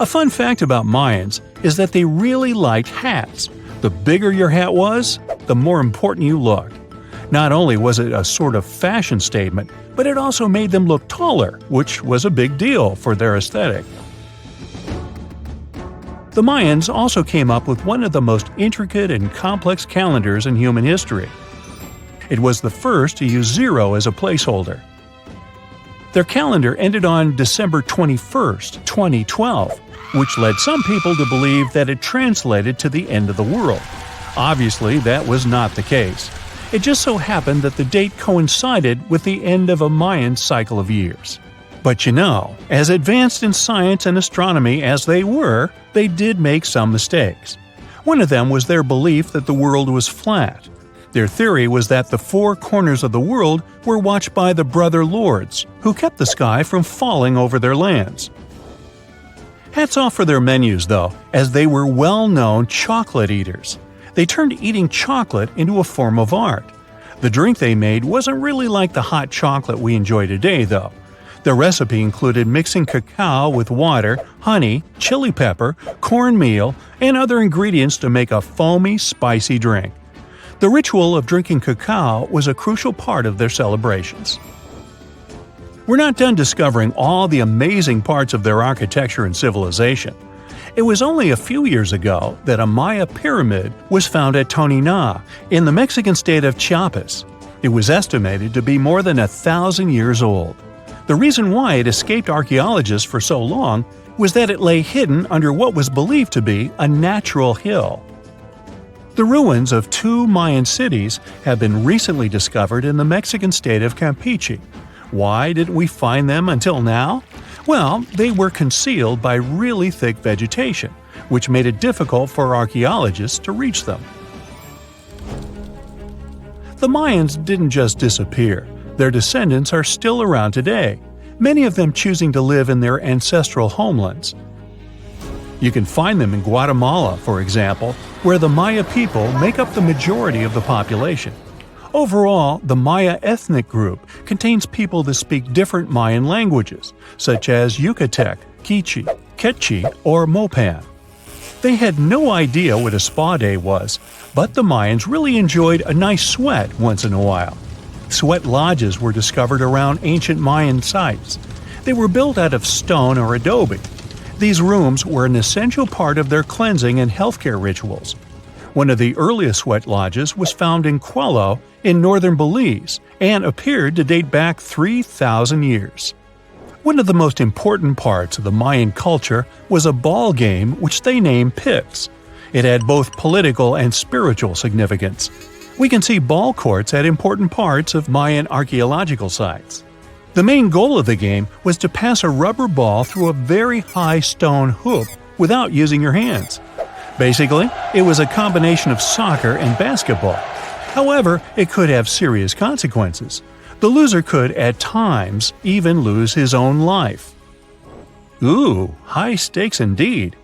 A fun fact about Mayans is that they really liked hats. The bigger your hat was, the more important you looked. Not only was it a sort of fashion statement, but it also made them look taller, which was a big deal for their aesthetic. The Mayans also came up with one of the most intricate and complex calendars in human history. It was the first to use 0 as a placeholder. Their calendar ended on December 21st, 2012, which led some people to believe that it translated to the end of the world. Obviously, that was not the case. It just so happened that the date coincided with the end of a Mayan cycle of years. But you know, as advanced in science and astronomy as they were, they did make some mistakes. One of them was their belief that the world was flat. Their theory was that the 4 corners of the world were watched by the Brother Lords, who kept the sky from falling over their lands. Hats off for their menus, though, as they were well-known chocolate eaters. They turned eating chocolate into a form of art. The drink they made wasn't really like the hot chocolate we enjoy today, though. The recipe included mixing cacao with water, honey, chili pepper, cornmeal, and other ingredients to make a foamy, spicy drink. The ritual of drinking cacao was a crucial part of their celebrations. We're not done discovering all the amazing parts of their architecture and civilization. It was only a few years ago that a Maya pyramid was found at Tonina, in the Mexican state of Chiapas. It was estimated to be more than 1,000 years old. The reason why it escaped archaeologists for so long was that it lay hidden under what was believed to be a natural hill. The ruins of 2 Mayan cities have been recently discovered in the Mexican state of Campeche. Why didn't we find them until now? Well, they were concealed by really thick vegetation, which made it difficult for archaeologists to reach them. The Mayans didn't just disappear. Their descendants are still around today, many of them choosing to live in their ancestral homelands. You can find them in Guatemala, for example, where the Maya people make up the majority of the population. Overall, the Maya ethnic group contains people that speak different Mayan languages, such as Yucatec, Quiche, Quechua, or Mopan. They had no idea what a spa day was, but the Mayans really enjoyed a nice sweat once in a while. Sweat lodges were discovered around ancient Mayan sites. They were built out of stone or adobe. These rooms were an essential part of their cleansing and healthcare rituals. One of the earliest sweat lodges was found in Quello in northern Belize and appeared to date back 3,000 years. One of the most important parts of the Mayan culture was a ball game which they named Pix. It had both political and spiritual significance. We can see ball courts at important parts of Mayan archaeological sites. The main goal of the game was to pass a rubber ball through a very high stone hoop without using your hands. Basically, it was a combination of soccer and basketball. However, it could have serious consequences. The loser could, at times, even lose his own life. Ooh, high stakes indeed.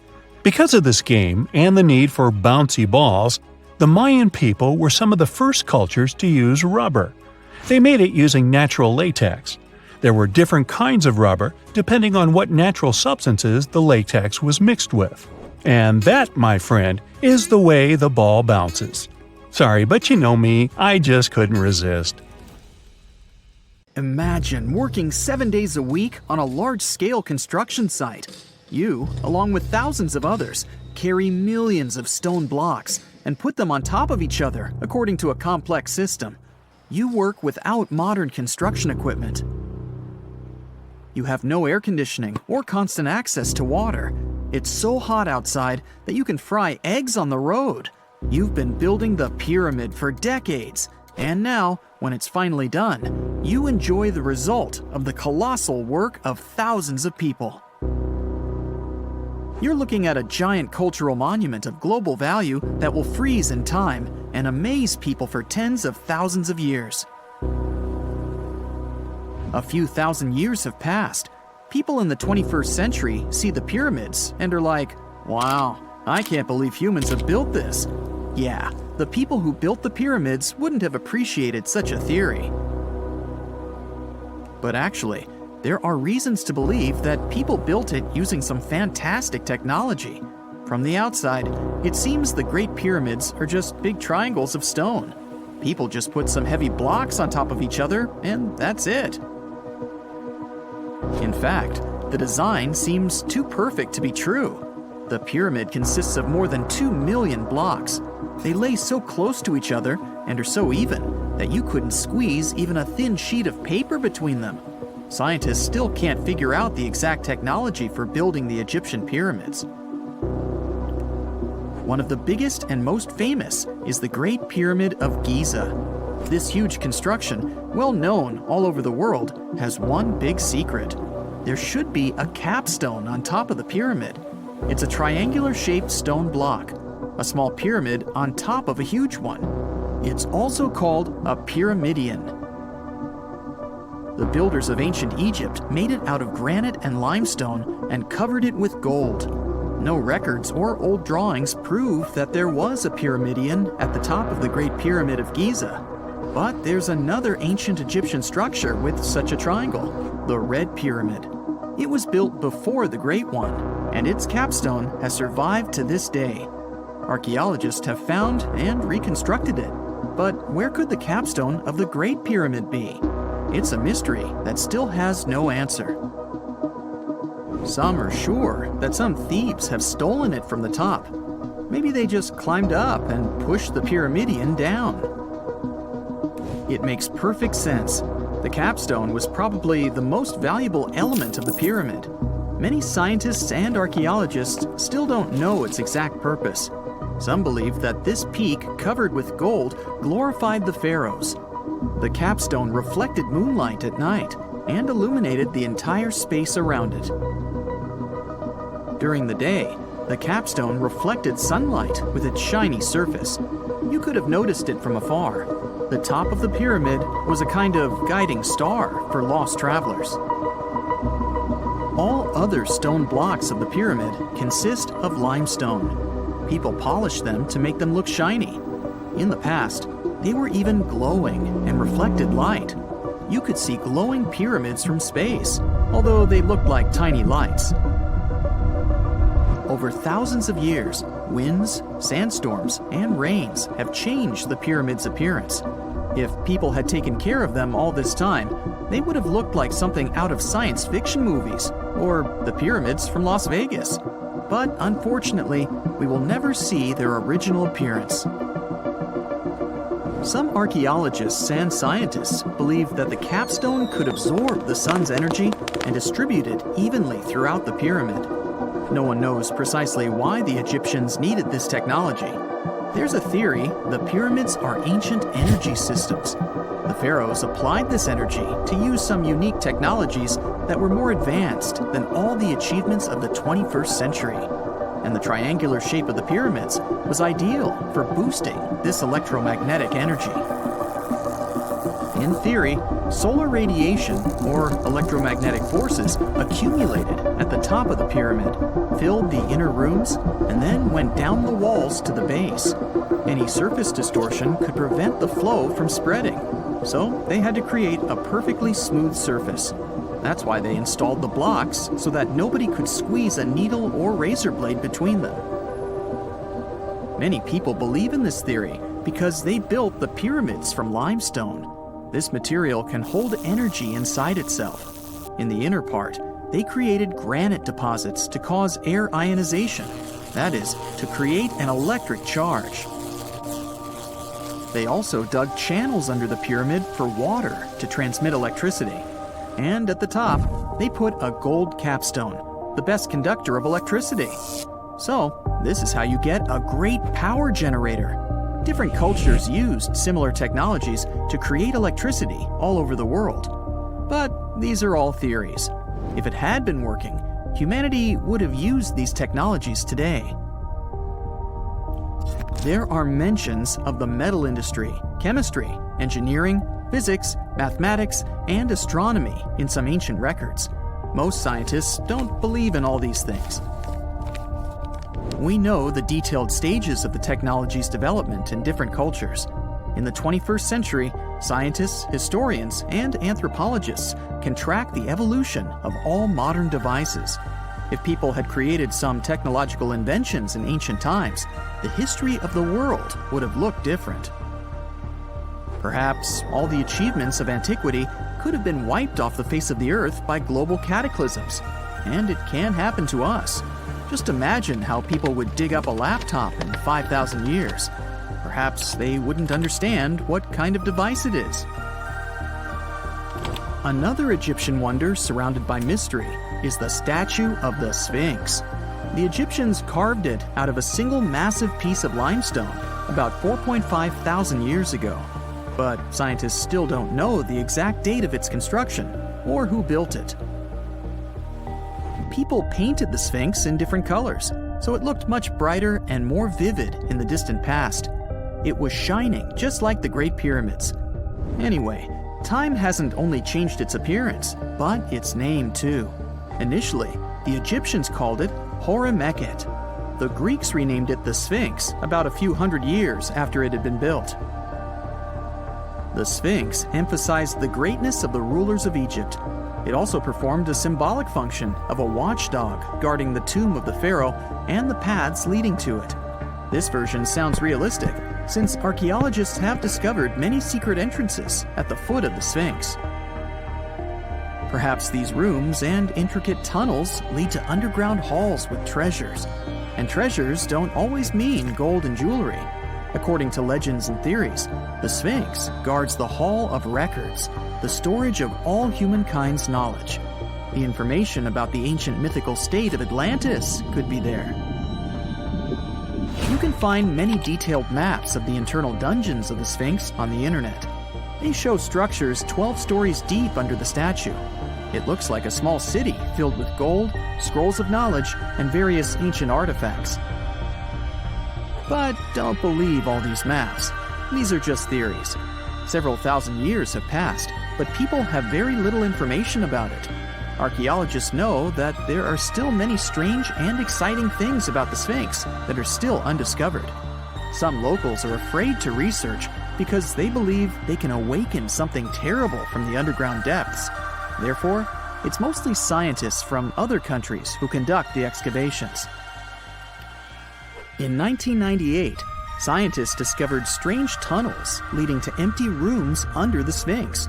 Because of this game and the need for bouncy balls, the Mayan people were some of the first cultures to use rubber. They made it using natural latex. There were different kinds of rubber depending on what natural substances the latex was mixed with. And that, my friend, is the way the ball bounces. Sorry, but you know me, I just couldn't resist. Imagine working 7 days a week on a large-scale construction site. You, along with thousands of others, carry millions of stone blocks and put them on top of each other according to a complex system. You work without modern construction equipment. You have no air conditioning or constant access to water. It's so hot outside that you can fry eggs on the road. You've been building the pyramid for decades, and now, when it's finally done, you enjoy the result of the colossal work of thousands of people. You're looking at a giant cultural monument of global value that will freeze in time and amaze people for tens of thousands of years. A few thousand years have passed. People in the 21st century see the pyramids and are like, wow, I can't believe humans have built this. Yeah, the people who built the pyramids wouldn't have appreciated such a theory. But actually, there are reasons to believe that people built it using some fantastic technology. From the outside, it seems the Great Pyramids are just big triangles of stone. People just put some heavy blocks on top of each other, and that's it. In fact, the design seems too perfect to be true. The pyramid consists of more than 2 million blocks. They lay so close to each other and are so even that you couldn't squeeze even a thin sheet of paper between them. Scientists still can't figure out the exact technology for building the Egyptian pyramids. One of the biggest and most famous is the Great Pyramid of Giza. This huge construction, well known all over the world, has one big secret. There should be a capstone on top of the pyramid. It's a triangular-shaped stone block, a small pyramid on top of a huge one. It's also called a pyramidion. The builders of ancient Egypt made it out of granite and limestone and covered it with gold. No records or old drawings prove that there was a pyramidion at the top of the Great Pyramid of Giza. But there's another ancient Egyptian structure with such a triangle, the Red Pyramid. It was built before the Great One, and its capstone has survived to this day. Archaeologists have found and reconstructed it. But where could the capstone of the Great Pyramid be? It's a mystery that still has no answer. Some are sure that some thieves have stolen it from the top. Maybe they just climbed up and pushed the pyramidion down. It makes perfect sense. The capstone was probably the most valuable element of the pyramid. Many scientists and archaeologists still don't know its exact purpose. Some believe that this peak covered with gold glorified the pharaohs. The capstone reflected moonlight at night and illuminated the entire space around it. During the day, the capstone reflected sunlight with its shiny surface. You could have noticed it from afar. The top of the pyramid was a kind of guiding star for lost travelers. All other stone blocks of the pyramid consist of limestone. People polish them to make them look shiny. In the past, they were even glowing and reflected light. You could see glowing pyramids from space, although they looked like tiny lights. Over thousands of years, winds, sandstorms, and rains have changed the pyramid's appearance. If people had taken care of them all this time, they would have looked like something out of science fiction movies, or the pyramids from Las Vegas. But unfortunately, we will never see their original appearance. Some archaeologists and scientists believe that the capstone could absorb the sun's energy and distribute it evenly throughout the pyramid. No one knows precisely why the Egyptians needed this technology. There's a theory the pyramids are ancient energy systems. The pharaohs applied this energy to use some unique technologies that were more advanced than all the achievements of the 21st century. And the triangular shape of the pyramids was ideal for boosting this electromagnetic energy. In theory, solar radiation, or electromagnetic forces, accumulated at the top of the pyramid, filled the inner rooms, and then went down the walls to the base. Any surface distortion could prevent the flow from spreading, so they had to create a perfectly smooth surface. That's why they installed the blocks so that nobody could squeeze a needle or razor blade between them. Many people believe in this theory because they built the pyramids from limestone. This material can hold energy inside itself. In the inner part, they created granite deposits to cause air ionization, that is, to create an electric charge. They also dug channels under the pyramid for water to transmit electricity. And at the top, they put a gold capstone, the best conductor of electricity. So, this is how you get a great power generator. Different cultures used similar technologies to create electricity all over the world. But these are all theories. If it had been working, humanity would have used these technologies today. There are mentions of the metal industry, chemistry, engineering, physics, mathematics, and astronomy in some ancient records. Most scientists don't believe in all these things. We know the detailed stages of the technology's development in different cultures. In the 21st century, scientists, historians, and anthropologists can track the evolution of all modern devices. If people had created some technological inventions in ancient times, the history of the world would have looked different. Perhaps all the achievements of antiquity could have been wiped off the face of the earth by global cataclysms, and it can happen to us. Just imagine how people would dig up a laptop in 5,000 years. Perhaps they wouldn't understand what kind of device it is. Another Egyptian wonder surrounded by mystery is the statue of the Sphinx. The Egyptians carved it out of a single massive piece of limestone about 4.5 thousand years ago. But scientists still don't know the exact date of its construction or who built it. People painted the Sphinx in different colors, so it looked much brighter and more vivid in the distant past. It was shining just like the Great Pyramids. Anyway, time hasn't only changed its appearance, but its name too. Initially, the Egyptians called it Mekhet. The Greeks renamed it the Sphinx about a few hundred years after it had been built. The Sphinx emphasized the greatness of the rulers of Egypt. It also performed a symbolic function of a watchdog guarding the tomb of the pharaoh and the paths leading to it. This version sounds realistic, since archaeologists have discovered many secret entrances at the foot of the Sphinx. Perhaps these rooms and intricate tunnels lead to underground halls with treasures. And treasures don't always mean gold and jewelry. According to legends and theories, the Sphinx guards the Hall of Records, the storage of all humankind's knowledge. The information about the ancient mythical state of Atlantis could be there. You can find many detailed maps of the internal dungeons of the Sphinx on the internet. They show structures 12 stories deep under the statue. It looks like a small city filled with gold, scrolls of knowledge, and various ancient artifacts. But don't believe all these maps. These are just theories. Several thousand years have passed, but people have very little information about it. Archaeologists know that there are still many strange and exciting things about the Sphinx that are still undiscovered. Some locals are afraid to research because they believe they can awaken something terrible from the underground depths. Therefore, it's mostly scientists from other countries who conduct the excavations. In 1998, scientists discovered strange tunnels leading to empty rooms under the Sphinx.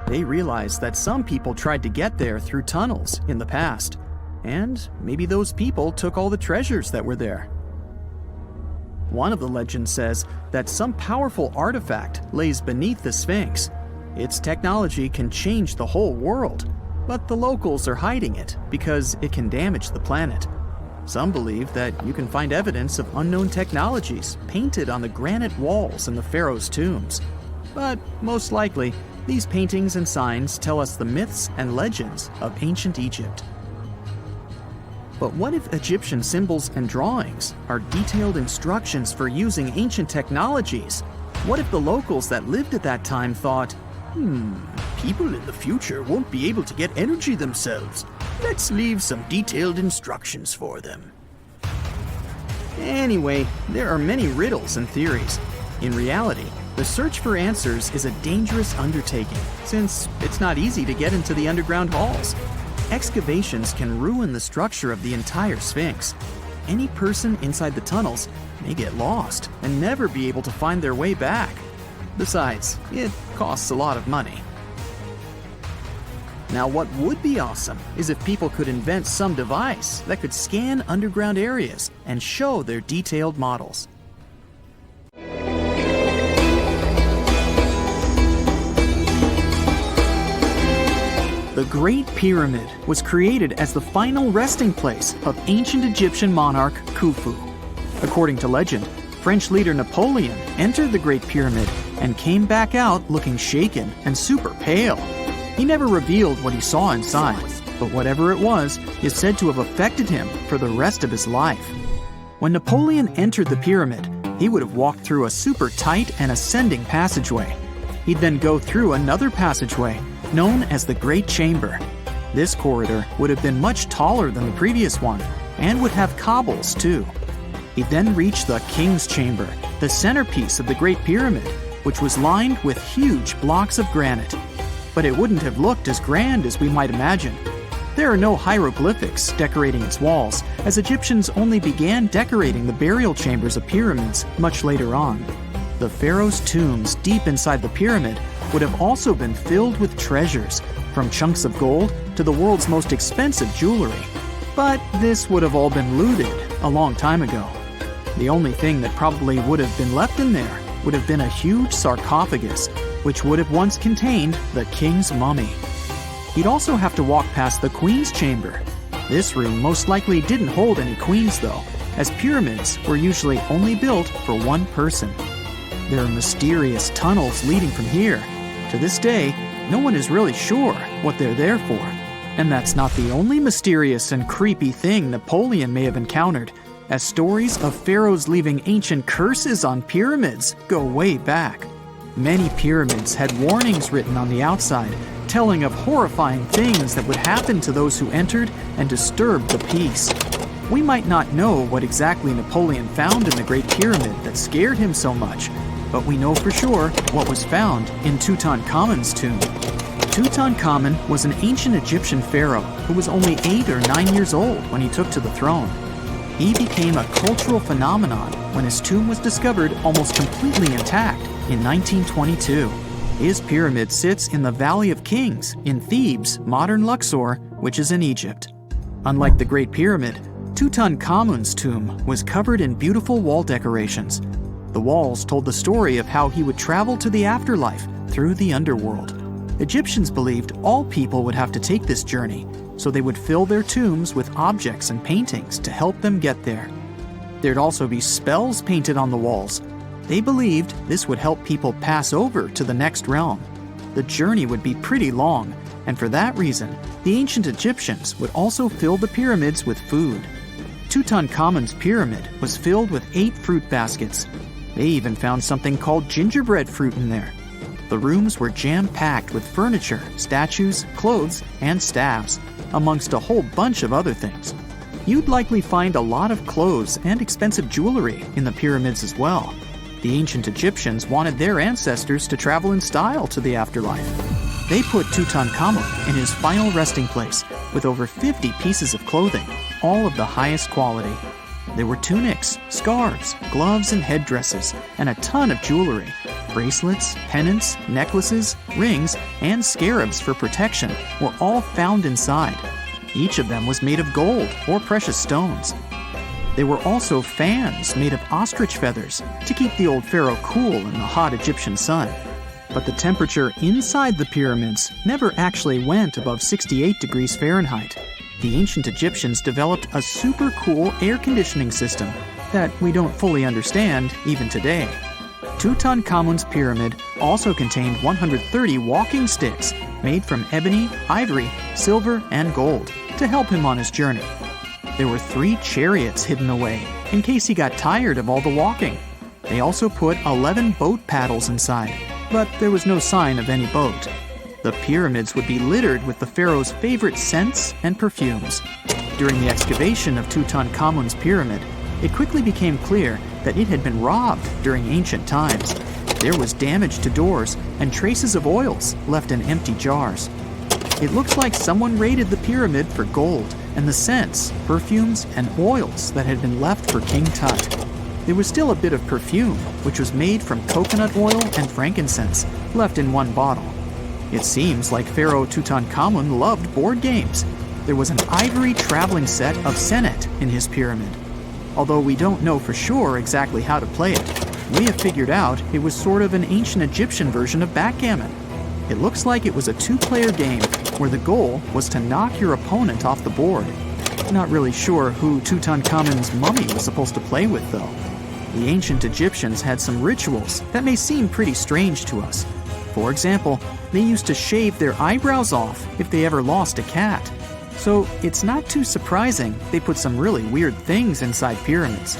They realized that some people tried to get there through tunnels in the past, and maybe those people took all the treasures that were there. One of the legends says that some powerful artifact lays beneath the Sphinx. Its technology can change the whole world, but the locals are hiding it because it can damage the planet. Some believe that you can find evidence of unknown technologies painted on the granite walls in the pharaoh's tombs. But most likely, these paintings and signs tell us the myths and legends of ancient Egypt. But what if Egyptian symbols and drawings are detailed instructions for using ancient technologies? What if the locals that lived at that time thought, people in the future won't be able to get energy themselves. Let's leave some detailed instructions for them. Anyway, there are many riddles and theories. In reality, the search for answers is a dangerous undertaking, since it's not easy to get into the underground halls. Excavations can ruin the structure of the entire Sphinx. Any person inside the tunnels may get lost and never be able to find their way back. Besides, it costs a lot of money. Now, what would be awesome is if people could invent some device that could scan underground areas and show their detailed models. The Great Pyramid was created as the final resting place of ancient Egyptian monarch Khufu. According to legend, French leader Napoleon entered the Great Pyramid and came back out looking shaken and super pale. He never revealed what he saw inside, but whatever it was is said to have affected him for the rest of his life. When Napoleon entered the pyramid, he would have walked through a super tight and ascending passageway. He'd then go through another passageway, known as the Great Chamber. This corridor would have been much taller than the previous one, and would have cobbles too. He'd then reach the King's Chamber, the centerpiece of the Great Pyramid, which was lined with huge blocks of granite. But it wouldn't have looked as grand as we might imagine. There are no hieroglyphics decorating its walls, as Egyptians only began decorating the burial chambers of pyramids much later on. The pharaoh's tombs deep inside the pyramid would have also been filled with treasures, from chunks of gold to the world's most expensive jewelry. But this would have all been looted a long time ago. The only thing that probably would have been left in there would have been a huge sarcophagus, which would have once contained the king's mummy. He'd also have to walk past the queen's chamber. This room most likely didn't hold any queens though, as pyramids were usually only built for one person. There are mysterious tunnels leading from here. To this day, no one is really sure what they're there for. And that's not the only mysterious and creepy thing Napoleon may have encountered, as stories of pharaohs leaving ancient curses on pyramids go way back. Many pyramids had warnings written on the outside, telling of horrifying things that would happen to those who entered and disturbed the peace. We might not know what exactly Napoleon found in the Great Pyramid that scared him so much, but we know for sure what was found in Tutankhamun's tomb. Tutankhamun was an ancient Egyptian pharaoh who was only 8 or 9 years old when he took to the throne. He became a cultural phenomenon when his tomb was discovered almost completely intact in 1922. His pyramid sits in the Valley of Kings in Thebes, modern Luxor, which is in Egypt. Unlike the Great Pyramid, Tutankhamun's tomb was covered in beautiful wall decorations. The walls told the story of how he would travel to the afterlife through the underworld. Egyptians believed all people would have to take this journey, so they would fill their tombs with objects and paintings to help them get there. There'd also be spells painted on the walls. They believed this would help people pass over to the next realm. The journey would be pretty long, and for that reason, the ancient Egyptians would also fill the pyramids with food. Tutankhamun's pyramid was filled with 8 fruit baskets. They even found something called gingerbread fruit in there. The rooms were jam-packed with furniture, statues, clothes, and staffs, amongst a whole bunch of other things. You'd likely find a lot of clothes and expensive jewelry in the pyramids as well. The ancient Egyptians wanted their ancestors to travel in style to the afterlife. They put Tutankhamun in his final resting place with over 50 pieces of clothing, all of the highest quality. There were tunics, scarves, gloves, and headdresses, and a ton of jewelry. Bracelets, pendants, necklaces, rings, and scarabs for protection were all found inside. Each of them was made of gold or precious stones. There were also fans made of ostrich feathers to keep the old pharaoh cool in the hot Egyptian sun. But the temperature inside the pyramids never actually went above 68 degrees Fahrenheit. The ancient Egyptians developed a super cool air conditioning system that we don't fully understand even today. Tutankhamun's pyramid also contained 130 walking sticks made from ebony, ivory, silver, and gold to help him on his journey. There were 3 chariots hidden away in case he got tired of all the walking. They also put 11 boat paddles inside, but there was no sign of any boat. The pyramids would be littered with the pharaoh's favorite scents and perfumes. During the excavation of Tutankhamun's pyramid, it quickly became clear that it had been robbed during ancient times. There was damage to doors and traces of oils left in empty jars. It looks like someone raided the pyramid for gold and the scents, perfumes, and oils that had been left for King Tut. There was still a bit of perfume, which was made from coconut oil and frankincense, left in one bottle. It seems like Pharaoh Tutankhamun loved board games. There was an ivory traveling set of senet in his pyramid. Although we don't know for sure exactly how to play it, we have figured out it was sort of an ancient Egyptian version of backgammon. It looks like it was a 2-player game where the goal was to knock your opponent off the board. Not really sure who Tutankhamun's mummy was supposed to play with though. The ancient Egyptians had some rituals that may seem pretty strange to us. For example, they used to shave their eyebrows off if they ever lost a cat. So it's not too surprising they put some really weird things inside pyramids.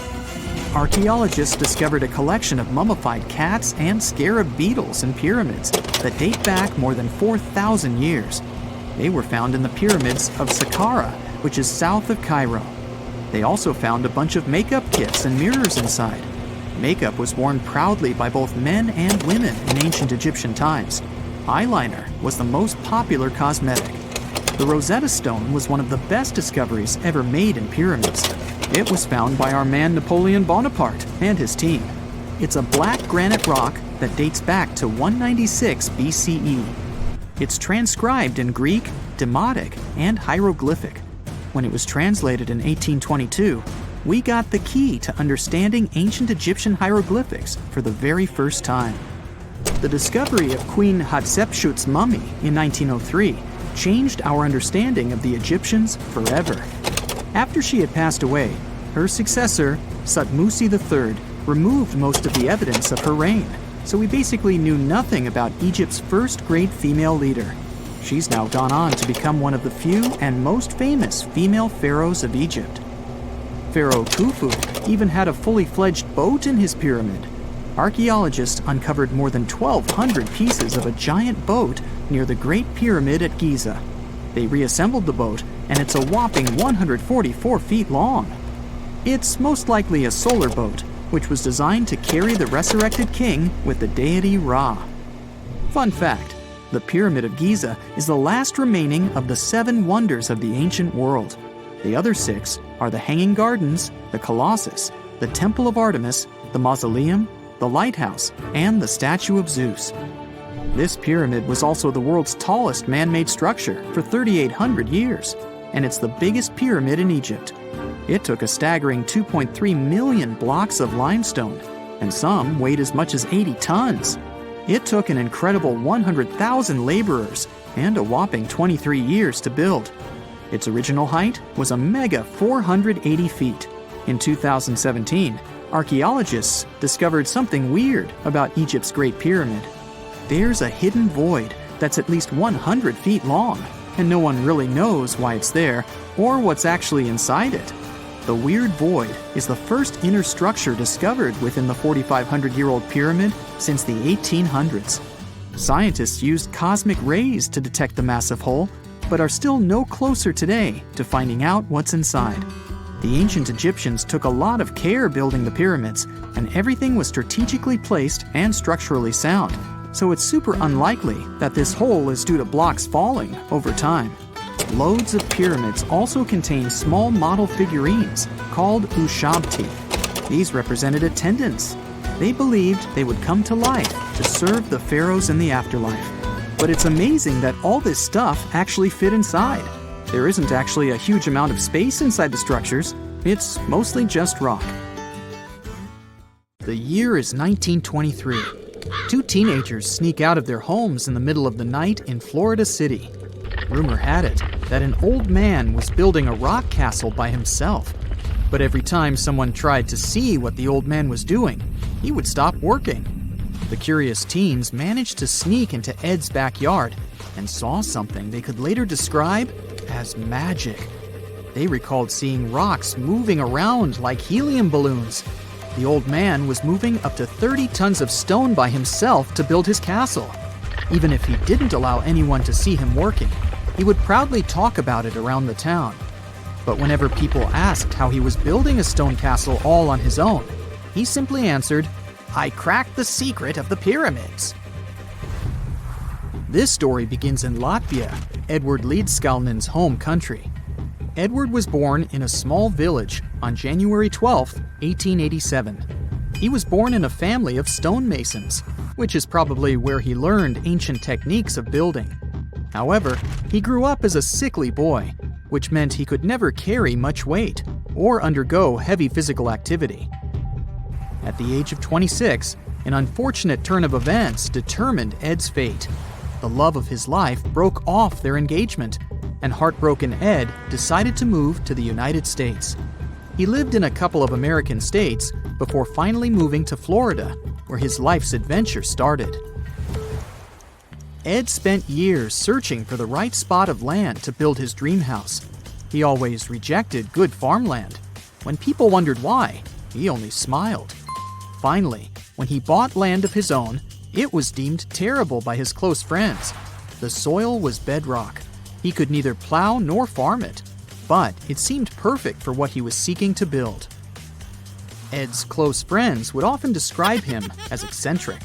Archaeologists discovered a collection of mummified cats and scarab beetles in pyramids that date back more than 4,000 years. They were found in the pyramids of Saqqara, which is south of Cairo. They also found a bunch of makeup kits and mirrors inside. Makeup was worn proudly by both men and women in ancient Egyptian times. Eyeliner was the most popular cosmetic. The Rosetta Stone was one of the best discoveries ever made in pyramids. It was found by our man Napoleon Bonaparte and his team. It's a black granite rock that dates back to 196 BCE. It's transcribed in Greek, Demotic, and hieroglyphic. When it was translated in 1822, we got the key to understanding ancient Egyptian hieroglyphics for the very first time. The discovery of Queen Hatshepsut's mummy in 1903 changed our understanding of the Egyptians forever. After she had passed away, her successor, Thutmose III, removed most of the evidence of her reign, so we basically knew nothing about Egypt's first great female leader. She's now gone on to become one of the few and most famous female pharaohs of Egypt. Pharaoh Khufu even had a fully fledged boat in his pyramid. Archaeologists uncovered more than 1,200 pieces of a giant boat near the Great Pyramid at Giza. They reassembled the boat, and it's a whopping 144 feet long. It's most likely a solar boat, which was designed to carry the resurrected king with the deity Ra. Fun fact, the Pyramid of Giza is the last remaining of the 7 wonders of the ancient world. The other 6 are the Hanging Gardens, the Colossus, the Temple of Artemis, the Mausoleum, the Lighthouse, and the Statue of Zeus. This pyramid was also the world's tallest man-made structure for 3,800 years, and it's the biggest pyramid in Egypt. It took a staggering 2.3 million blocks of limestone, and some weighed as much as 80 tons. It took an incredible 100,000 laborers and a whopping 23 years to build. Its original height was a mega 480 feet. In 2017, archaeologists discovered something weird about Egypt's Great Pyramid. There's a hidden void that's at least 100 feet long, and no one really knows why it's there or what's actually inside it. The weird void is the first inner structure discovered within the 4,500-year-old pyramid since the 1800s. Scientists used cosmic rays to detect the massive hole, but are still no closer today to finding out what's inside. The ancient Egyptians took a lot of care building the pyramids, and everything was strategically placed and structurally sound, so it's super unlikely that this hole is due to blocks falling over time. Loads of pyramids also contain small model figurines called ushabti. These represented attendants. They believed they would come to life to serve the pharaohs in the afterlife. But it's amazing that all this stuff actually fit inside. There isn't actually a huge amount of space inside the structures. It's mostly just rock. The year is 1923. 2 teenagers sneak out of their homes in the middle of the night in Florida City. Rumor had it that an old man was building a rock castle by himself. But every time someone tried to see what the old man was doing, he would stop working. The curious teens managed to sneak into Ed's backyard and saw something they could later describe as magic. They recalled seeing rocks moving around like helium balloons. The old man was moving up to 30 tons of stone by himself to build his castle. Even if he didn't allow anyone to see him working, he would proudly talk about it around the town. But whenever people asked how he was building a stone castle all on his own, he simply answered, "I cracked the secret of the pyramids." This story begins in Latvia, Edward Leedskalnin's home country. Edward was born in a small village on January 12, 1887. He was born in a family of stonemasons, which is probably where he learned ancient techniques of building. However, he grew up as a sickly boy, which meant he could never carry much weight or undergo heavy physical activity. At the age of 26, an unfortunate turn of events determined Ed's fate. The love of his life broke off their engagement, and heartbroken Ed decided to move to the United States. He lived in a couple of American states before finally moving to Florida, where his life's adventure started. Ed spent years searching for the right spot of land to build his dream house. He always rejected good farmland. When people wondered why, he only smiled. Finally, when he bought land of his own, it was deemed terrible by his close friends. The soil was bedrock. He could neither plow nor farm it, but it seemed perfect for what he was seeking to build. Ed's close friends would often describe him as eccentric.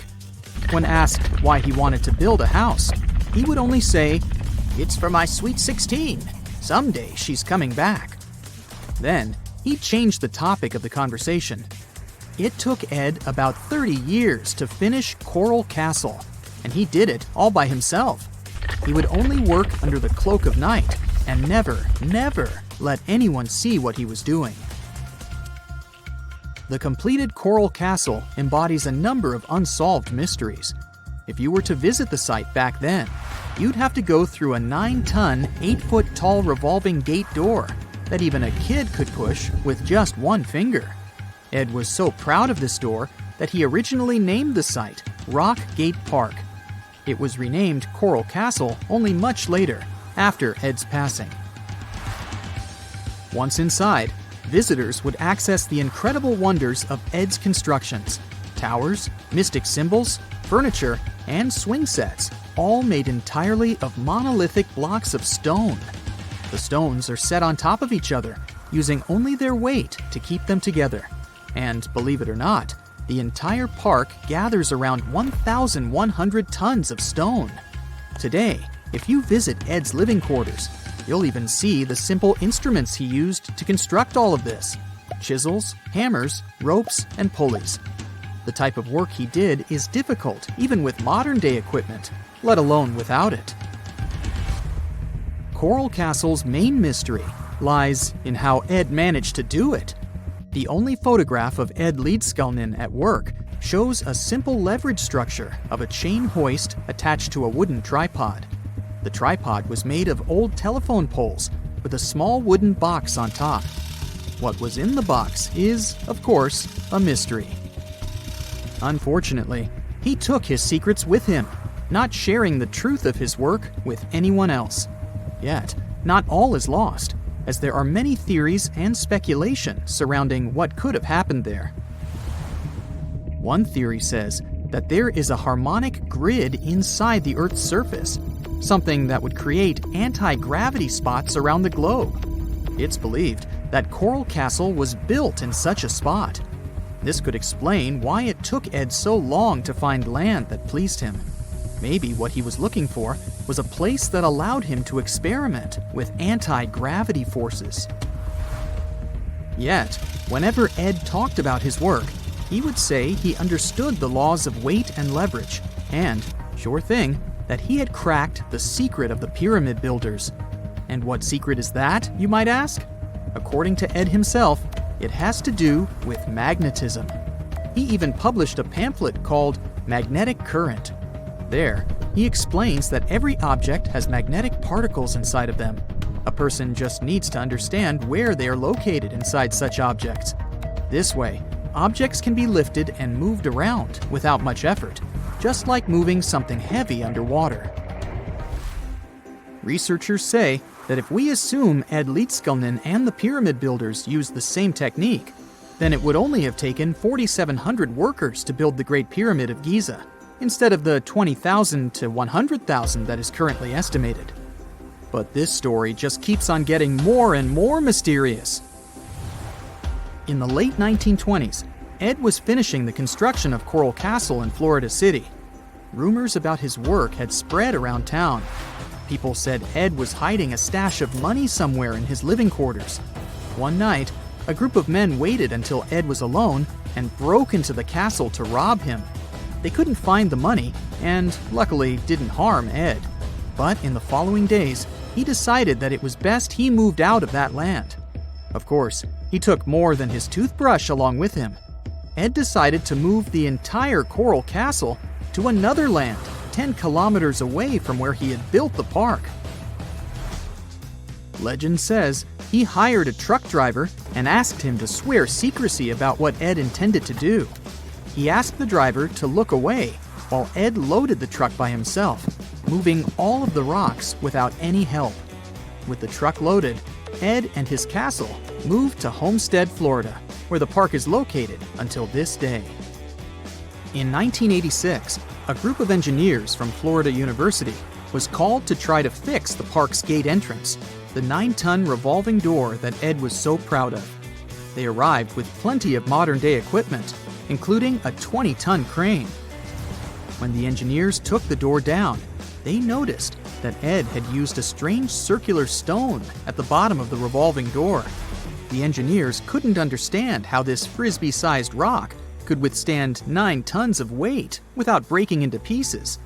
When asked why he wanted to build a house, he would only say, "It's for my sweet 16. Someday she's coming back." Then, he changed the topic of the conversation. It took Ed about 30 years to finish Coral Castle, and he did it all by himself. He would only work under the cloak of night and never let anyone see what he was doing. The completed coral castle embodies a number of unsolved mysteries. If you were to visit the site back then, you'd have to go through a 9-ton, 8-foot-tall revolving gate door that even a kid could push with just one finger. Ed was so proud of this door that he originally named the site Rock Gate Park. It was renamed Coral Castle only much later, after Ed's passing. Once inside, visitors would access the incredible wonders of Ed's constructions: towers, mystic symbols, furniture, and swing sets, all made entirely of monolithic blocks of stone. The stones are set on top of each other, using only their weight to keep them together. And believe it or not, the entire park gathers around 1,100 tons of stone. Today, if you visit Ed's living quarters, you'll even see the simple instruments he used to construct all of this: chisels, hammers, ropes, and pulleys. The type of work he did is difficult even with modern-day equipment, let alone without it. Coral Castle's main mystery lies in how Ed managed to do it. The only photograph of Ed Leedskalnin at work shows a simple leverage structure of a chain hoist attached to a wooden tripod. The tripod was made of old telephone poles with a small wooden box on top. What was in the box is, of course, a mystery. Unfortunately, he took his secrets with him, not sharing the truth of his work with anyone else. Yet, not all is lost, as there are many theories and speculation surrounding what could have happened there. One theory says that there is a harmonic grid inside the Earth's surface, something that would create anti-gravity spots around the globe. It's believed that Coral Castle was built in such a spot. This could explain why it took Ed so long to find land that pleased him. Maybe what he was looking for was a place that allowed him to experiment with anti-gravity forces. Yet, whenever Ed talked about his work, he would say he understood the laws of weight and leverage, and, sure thing, that he had cracked the secret of the pyramid builders. And what secret is that, you might ask? According to Ed himself, it has to do with magnetism. He even published a pamphlet called Magnetic Current. There, he explains that every object has magnetic particles inside of them. A person just needs to understand where they are located inside such objects. This way, objects can be lifted and moved around without much effort, just like moving something heavy underwater. Researchers say that if we assume Ed Leedskalnin and the pyramid builders used the same technique, then it would only have taken 4,700 workers to build the Great Pyramid of Giza, instead of the 20,000 to 100,000 that is currently estimated. But this story just keeps on getting more and more mysterious. In the late 1920s, Ed was finishing the construction of Coral Castle in Florida City. Rumors about his work had spread around town. People said Ed was hiding a stash of money somewhere in his living quarters. One night, a group of men waited until Ed was alone and broke into the castle to rob him. They couldn't find the money and, luckily, didn't harm Ed. But in the following days, he decided that it was best he moved out of that land. Of course, he took more than his toothbrush along with him. Ed decided to move the entire Coral Castle to another land 10 kilometers away from where he had built the park. Legend says he hired a truck driver and asked him to swear secrecy about what Ed intended to do. He asked the driver to look away while Ed loaded the truck by himself, moving all of the rocks without any help. With the truck loaded, Ed and his castle moved to Homestead, Florida, where the park is located until this day. In 1986, a group of engineers from Florida University was called to try to fix the park's gate entrance, the 9-ton revolving door that Ed was so proud of. They arrived with plenty of modern-day equipment, including a 20-ton crane. When the engineers took the door down, they noticed that Ed had used a strange circular stone at the bottom of the revolving door. The engineers couldn't understand how this frisbee-sized rock could withstand 9 tons of weight without breaking into pieces.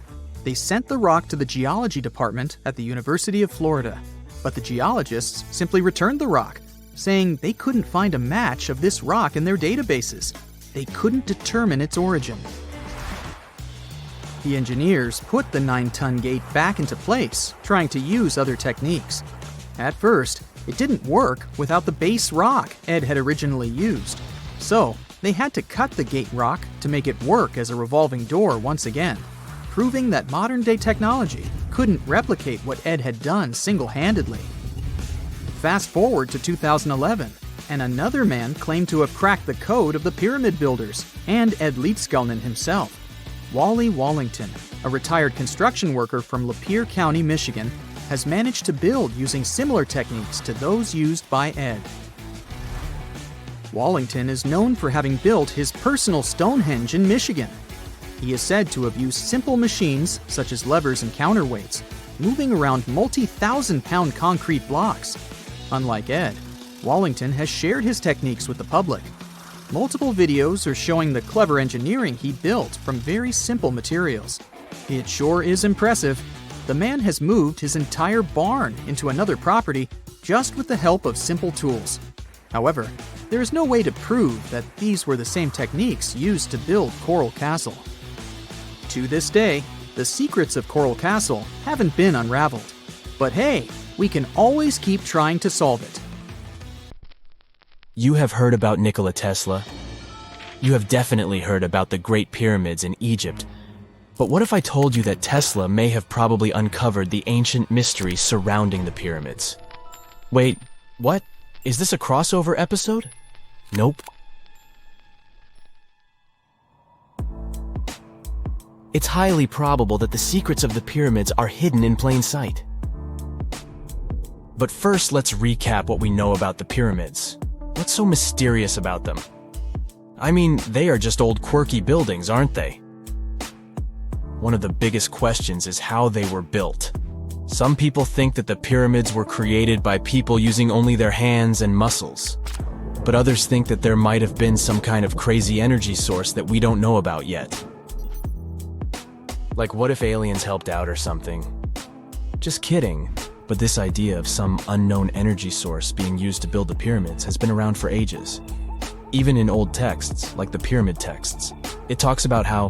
They sent the rock to the geology department at the University of Florida. but the geologists simply returned the rock, saying they couldn't find a match of this rock in their databases. They couldn't determine its origin. The engineers put the 9-ton gate back into place, trying to use other techniques. At first, it didn't work without the base rock Ed had originally used. So, they had to cut the gate rock to make it work as a revolving door once again, proving that modern-day technology couldn't replicate what Ed had done single-handedly. Fast forward to 2011, and another man claimed to have cracked the code of the pyramid builders and Ed Leedskalnin himself. Wally Wallington, a retired construction worker from Lapeer County, Michigan, has managed to build using similar techniques to those used by Ed. Wallington is known for having built his personal Stonehenge in Michigan. He is said to have used simple machines, such as levers and counterweights, moving around multi-thousand-pound concrete blocks. Unlike Ed, Wallington has shared his techniques with the public. Multiple videos are showing the clever engineering he built from very simple materials. It sure is impressive. The man has moved his entire barn into another property just with the help of simple tools. However, there is no way to prove that these were the same techniques used to build Coral Castle. To this day, the secrets of Coral Castle haven't been unraveled. But hey, we can always keep trying to solve it. You have heard about Nikola Tesla. You have definitely heard about the Great Pyramids in Egypt. But what if I told you that Tesla may have probably uncovered the ancient mystery surrounding the pyramids? Wait, what? Is this a crossover episode? Nope. It's highly probable that the secrets of the pyramids are hidden in plain sight. But first, let's recap what we know about the pyramids. What's so mysterious about them? I mean, they are just old quirky buildings, aren't they? One of the biggest questions is how they were built. Some people think that the pyramids were created by people using only their hands and muscles. But others think that there might have been some kind of crazy energy source that we don't know about yet. Like, what if aliens helped out or something? Just kidding. But this idea of some unknown energy source being used to build the pyramids has been around for ages. Even in old texts, like the pyramid texts, it talks about how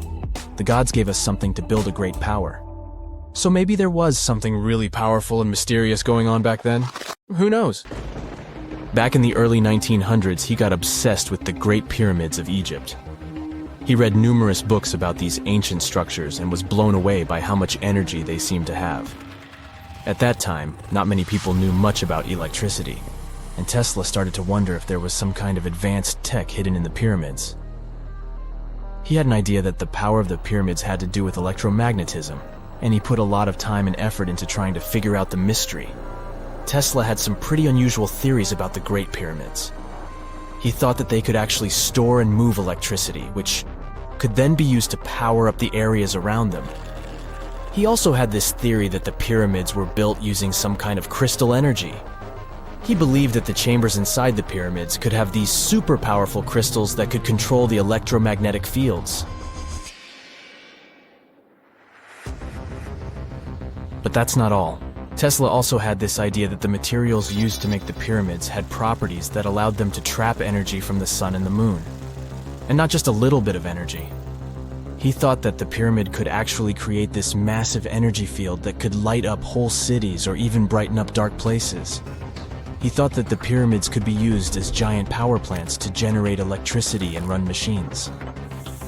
the gods gave us something to build a great power. So maybe there was something really powerful and mysterious going on back then? Who knows? Back in the early 1900s, he got obsessed with the Great Pyramids of Egypt. He read numerous books about these ancient structures and was blown away by how much energy they seemed to have. At that time, not many people knew much about electricity, and Tesla started to wonder if there was some kind of advanced tech hidden in the pyramids. He had an idea that the power of the pyramids had to do with electromagnetism, and he put a lot of time and effort into trying to figure out the mystery. Tesla had some pretty unusual theories about the Great Pyramids. He thought that they could actually store and move electricity, which could then be used to power up the areas around them. He also had this theory that the pyramids were built using some kind of crystal energy. He believed that the chambers inside the pyramids could have these super powerful crystals that could control the electromagnetic fields. But that's not all. Tesla also had this idea that the materials used to make the pyramids had properties that allowed them to trap energy from the sun and the moon. And not just a little bit of energy. He thought that the pyramid could actually create this massive energy field that could light up whole cities or even brighten up dark places. He thought that the pyramids could be used as giant power plants to generate electricity and run machines.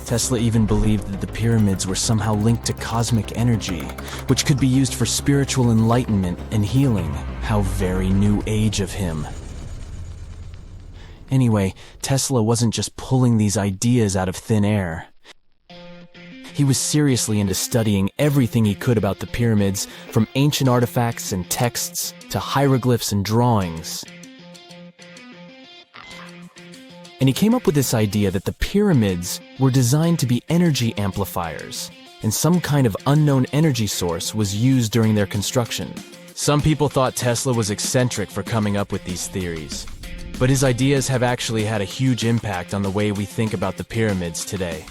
Tesla even believed that the pyramids were somehow linked to cosmic energy, which could be used for spiritual enlightenment and healing. How very new age of him. Anyway, Tesla wasn't just pulling these ideas out of thin air. He was seriously into studying everything he could about the pyramids, from ancient artifacts and texts to hieroglyphs and drawings. And he came up with this idea that the pyramids were designed to be energy amplifiers, and some kind of unknown energy source was used during their construction. Some people thought Tesla was eccentric for coming up with these theories, but his ideas have actually had a huge impact on the way we think about the pyramids today.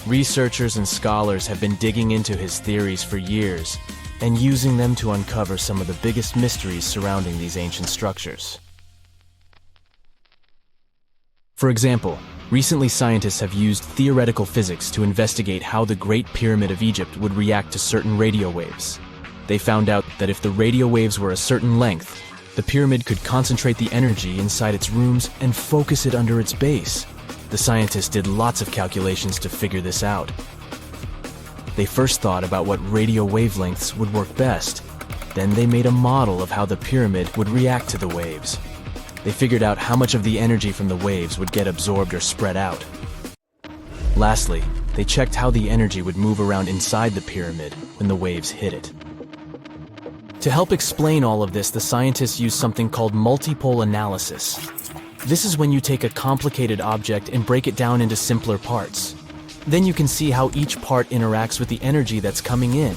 Researchers and scholars have been digging into his theories for years, and using them to uncover some of the biggest mysteries surrounding these ancient structures. For example, recently scientists have used theoretical physics to investigate how the Great Pyramid of Egypt would react to certain radio waves. They found out that if the radio waves were a certain length, the pyramid could concentrate the energy inside its rooms and focus it under its base. The scientists did lots of calculations to figure this out. They first thought about what radio wavelengths would work best. Then they made a model of how the pyramid would react to the waves. They figured out how much of the energy from the waves would get absorbed or spread out. Lastly, they checked how the energy would move around inside the pyramid when the waves hit it. To help explain all of this, the scientists used something called multipole analysis. This is when you take a complicated object and break it down into simpler parts. Then you can see how each part interacts with the energy that's coming in.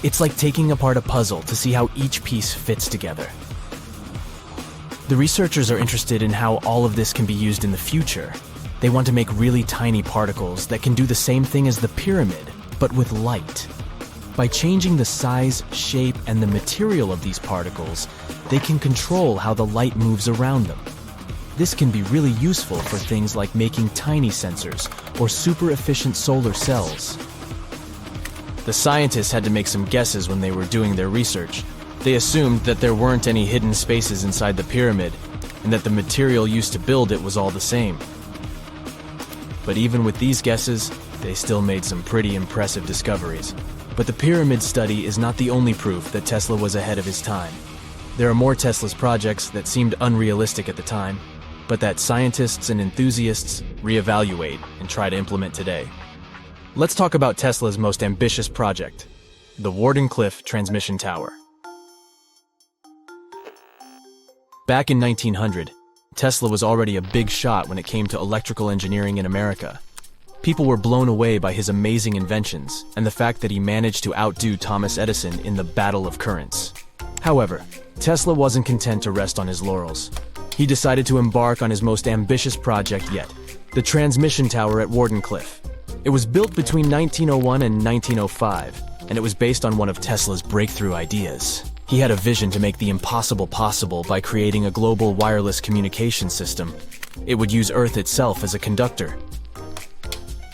It's like taking apart a puzzle to see how each piece fits together. The researchers are interested in how all of this can be used in the future. They want to make really tiny particles that can do the same thing as the pyramid, but with light. By changing the size, shape, and the material of these particles, they can control how the light moves around them. This can be really useful for things like making tiny sensors or super efficient solar cells. The scientists had to make some guesses when they were doing their research. They assumed that there weren't any hidden spaces inside the pyramid, and that the material used to build it was all the same. But even with these guesses, they still made some pretty impressive discoveries. But the pyramid study is not the only proof that Tesla was ahead of his time. There are more Tesla's projects that seemed unrealistic at the time, but that scientists and enthusiasts reevaluate and try to implement today. Let's talk about Tesla's most ambitious project, the Wardenclyffe Transmission Tower. Back in 1900, Tesla was already a big shot when it came to electrical engineering in America. People were blown away by his amazing inventions and the fact that he managed to outdo Thomas Edison in the battle of currents. However, Tesla wasn't content to rest on his laurels. He decided to embark on his most ambitious project yet, the transmission tower at Wardenclyffe. It was built between 1901 and 1905, and it was based on one of Tesla's breakthrough ideas. He had a vision to make the impossible possible by creating a global wireless communication system. It would use Earth itself as a conductor,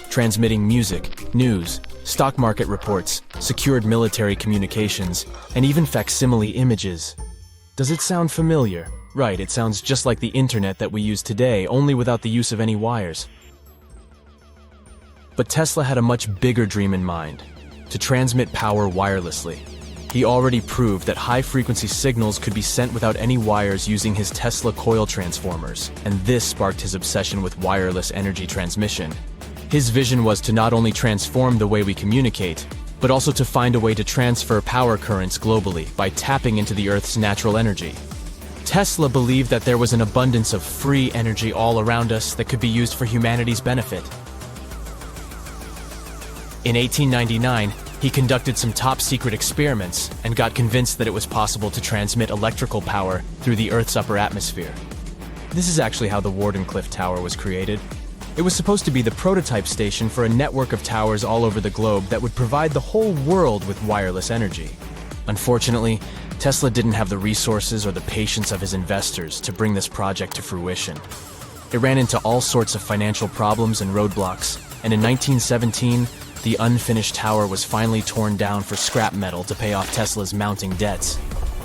transmitting music, news, stock market reports, secured military communications, and even facsimile images. Does it sound familiar? Right, it sounds just like the internet that we use today, only without the use of any wires. But Tesla had a much bigger dream in mind, to transmit power wirelessly. He already proved that high-frequency signals could be sent without any wires using his Tesla coil transformers, and this sparked his obsession with wireless energy transmission. His vision was to not only transform the way we communicate, but also to find a way to transfer power currents globally by tapping into the Earth's natural energy. Tesla believed that there was an abundance of free energy all around us that could be used for humanity's benefit. In 1899, he conducted some top-secret experiments and got convinced that it was possible to transmit electrical power through the Earth's upper atmosphere. This is actually how the Wardenclyffe Tower was created. It was supposed to be the prototype station for a network of towers all over the globe that would provide the whole world with wireless energy. Unfortunately, Tesla didn't have the resources or the patience of his investors to bring this project to fruition. It ran into all sorts of financial problems and roadblocks, and in 1917, the unfinished tower was finally torn down for scrap metal to pay off Tesla's mounting debts.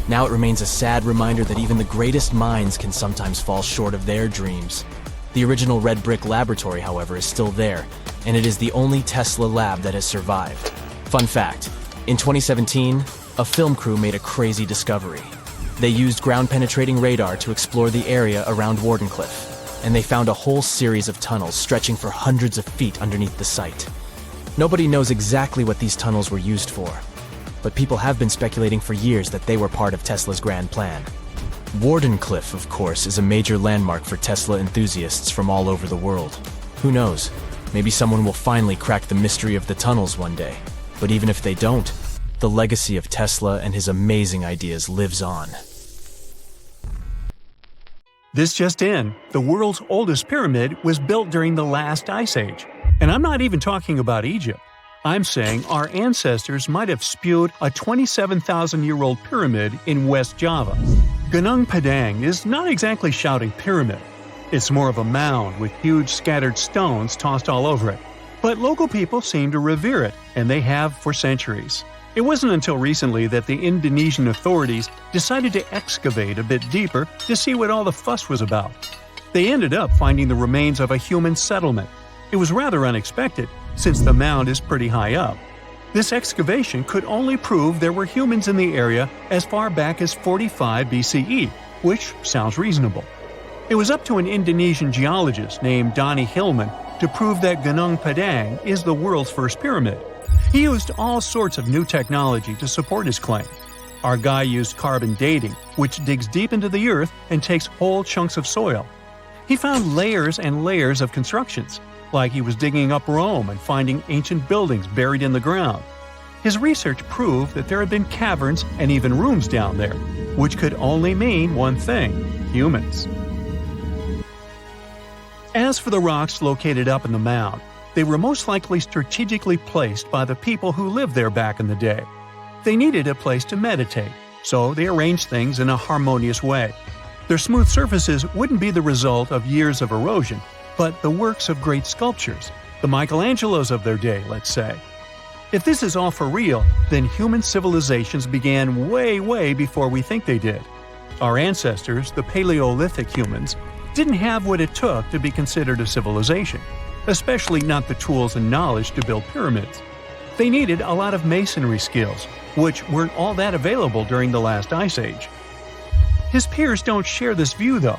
Now it remains a sad reminder that even the greatest minds can sometimes fall short of their dreams. The original red brick laboratory, however, is still there, and it is the only Tesla lab that has survived. Fun fact, in 2017, a film crew made a crazy discovery. They used ground-penetrating radar to explore the area around Wardenclyffe, and they found a whole series of tunnels stretching for hundreds of feet underneath the site. Nobody knows exactly what these tunnels were used for, but people have been speculating for years that they were part of Tesla's grand plan. Wardenclyffe, of course, is a major landmark for Tesla enthusiasts from all over the world. Who knows? Maybe someone will finally crack the mystery of the tunnels one day. But even if they don't, the legacy of Tesla and his amazing ideas lives on. This just in, the world's oldest pyramid was built during the last ice age. And I'm not even talking about Egypt. I'm saying our ancestors might have spewed a 27,000-year-old pyramid in West Java. Gunung Padang is not exactly shouting pyramid. It's more of a mound with huge scattered stones tossed all over it. But local people seem to revere it, and they have for centuries. It wasn't until recently that the Indonesian authorities decided to excavate a bit deeper to see what all the fuss was about. They ended up finding the remains of a human settlement. It was rather unexpected, since the mound is pretty high up. This excavation could only prove there were humans in the area as far back as 45 BCE, which sounds reasonable. It was up to an Indonesian geologist named Donny Hillman to prove that Gunung Padang is the world's first pyramid. He used all sorts of new technology to support his claim. Our guy used carbon dating, which digs deep into the earth and takes whole chunks of soil. He found layers and layers of constructions, like he was digging up Rome and finding ancient buildings buried in the ground. His research proved that there had been caverns and even rooms down there, which could only mean one thing: humans. As for the rocks located up in the mound, they were most likely strategically placed by the people who lived there back in the day. They needed a place to meditate, so they arranged things in a harmonious way. Their smooth surfaces wouldn't be the result of years of erosion, but the works of great sculptures, the Michelangelos of their day, let's say. If this is all for real, then human civilizations began way before we think they did. Our ancestors, the Paleolithic humans, didn't have what it took to be considered a civilization, especially not the tools and knowledge to build pyramids. They needed a lot of masonry skills, which weren't all that available during the last ice age. His peers don't share this view, though.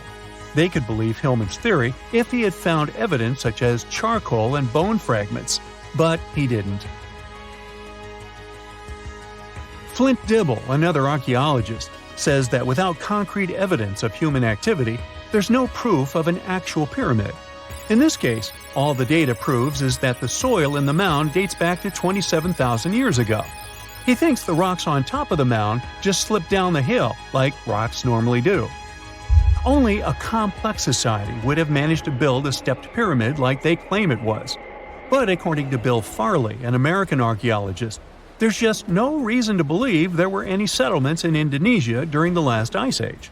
They could believe Hillman's theory if he had found evidence such as charcoal and bone fragments, but he didn't. Flint Dibble, another archaeologist, says that without concrete evidence of human activity, there's no proof of an actual pyramid. In this case, all the data proves is that the soil in the mound dates back to 27,000 years ago. He thinks the rocks on top of the mound just slipped down the hill, like rocks normally do. Only a complex society would have managed to build a stepped pyramid like they claim it was. But according to Bill Farley, an American archaeologist, there's just no reason to believe there were any settlements in Indonesia during the last ice age.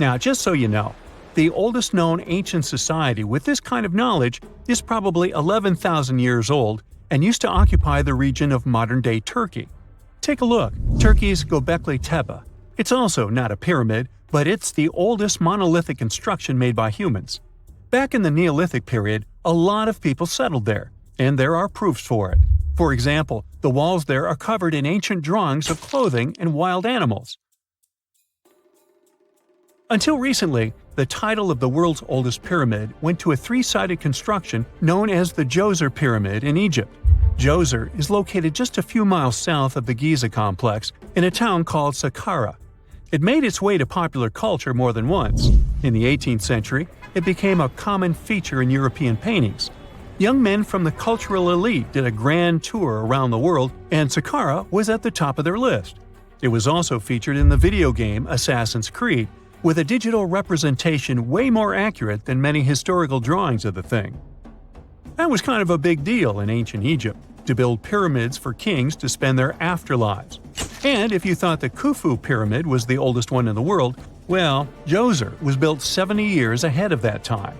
Now, just so you know, the oldest known ancient society with this kind of knowledge is probably 11,000 years old and used to occupy the region of modern-day Turkey. Take a look, Turkey's Göbekli Tepe. It's also not a pyramid, but it's the oldest monolithic construction made by humans. Back in the Neolithic period, a lot of people settled there, and there are proofs for it. For example, the walls there are covered in ancient drawings of clothing and wild animals. Until recently, the title of the world's oldest pyramid went to a three-sided construction known as the Djoser Pyramid in Egypt. Djoser is located just a few miles south of the Giza complex in a town called Saqqara. It made its way to popular culture more than once. In the 18th century, it became a common feature in European paintings. Young men from the cultural elite did a grand tour around the world, and Saqqara was at the top of their list. It was also featured in the video game Assassin's Creed, with a digital representation way more accurate than many historical drawings of the thing. That was kind of a big deal in ancient Egypt, to build pyramids for kings to spend their afterlives. And if you thought the Khufu pyramid was the oldest one in the world, well, Djoser was built 70 years ahead of that time.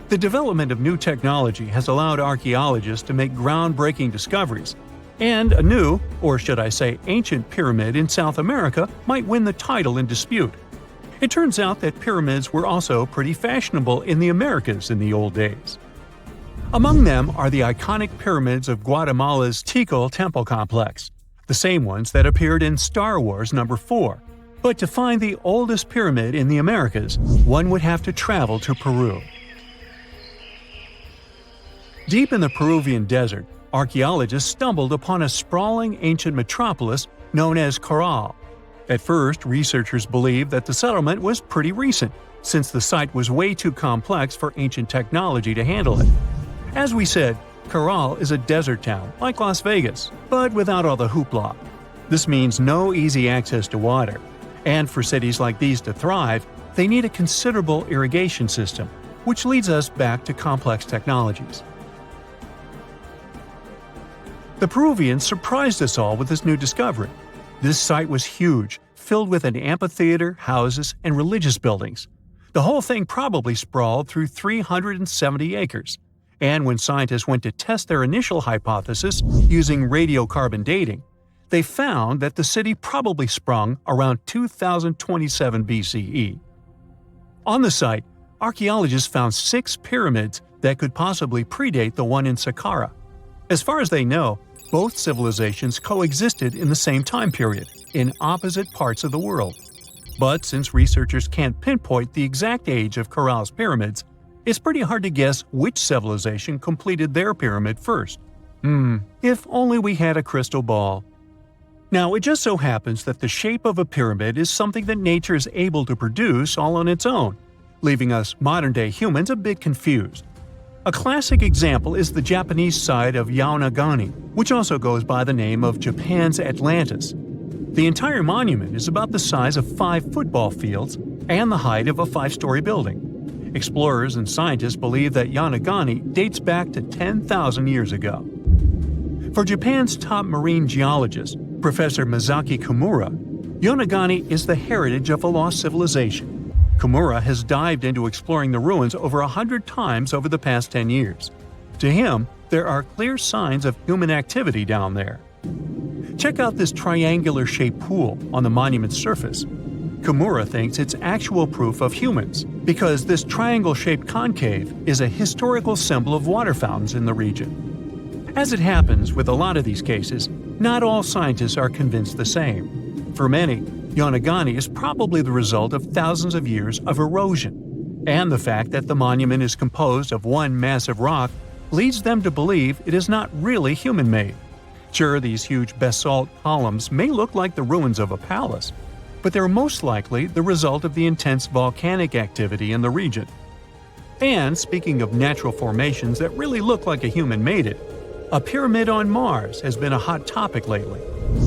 The development of new technology has allowed archaeologists to make groundbreaking discoveries, and a new, or should I say ancient pyramid in South America might win the title in dispute. It turns out that pyramids were also pretty fashionable in the Americas in the old days. Among them are the iconic pyramids of Guatemala's Tikal Temple Complex, the same ones that appeared in Star Wars No. 4. But to find the oldest pyramid in the Americas, one would have to travel to Peru. Deep in the Peruvian desert, archaeologists stumbled upon a sprawling ancient metropolis known as Caral. At first, researchers believed that the settlement was pretty recent, since the site was way too complex for ancient technology to handle it. As we said, Caral is a desert town, like Las Vegas, but without all the hoopla. This means no easy access to water. And for cities like these to thrive, they need a considerable irrigation system, which leads us back to complex technologies. The Peruvians surprised us all with this new discovery. This site was huge, filled with an amphitheater, houses, and religious buildings. The whole thing probably sprawled through 370 acres. And when scientists went to test their initial hypothesis using radiocarbon dating, they found that the city probably sprung around 2027 BCE. On the site, archaeologists found 6 pyramids that could possibly predate the one in Saqqara. As far as they know, both civilizations coexisted in the same time period, in opposite parts of the world. But since researchers can't pinpoint the exact age of Corral's pyramids, it's pretty hard to guess which civilization completed their pyramid first. If only we had a crystal ball. Now, it just so happens that the shape of a pyramid is something that nature is able to produce all on its own, leaving us modern-day humans a bit confused. A classic example is the Japanese side of Yaonagani, which also goes by the name of Japan's Atlantis. The entire monument is about the size of 5 football fields and the height of a 5-story building. Explorers and scientists believe that Yaonagani dates back to 10,000 years ago. For Japan's top marine geologist, Professor Masaki Kimura, Yaonagani is the heritage of a lost civilization. Kimura has dived into exploring the ruins over 100 times over the past 10 years. To him, there are clear signs of human activity down there. Check out this triangular-shaped pool on the monument's surface. Kimura thinks it's actual proof of humans, because this triangle-shaped concave is a historical symbol of water fountains in the region. As it happens with a lot of these cases, not all scientists are convinced the same. For many, Yaonagani is probably the result of thousands of years of erosion, and the fact that the monument is composed of one massive rock leads them to believe it is not really human-made. Sure, these huge basalt columns may look like the ruins of a palace, but they're most likely the result of the intense volcanic activity in the region. And speaking of natural formations that really look like a human made it, a pyramid on Mars has been a hot topic lately.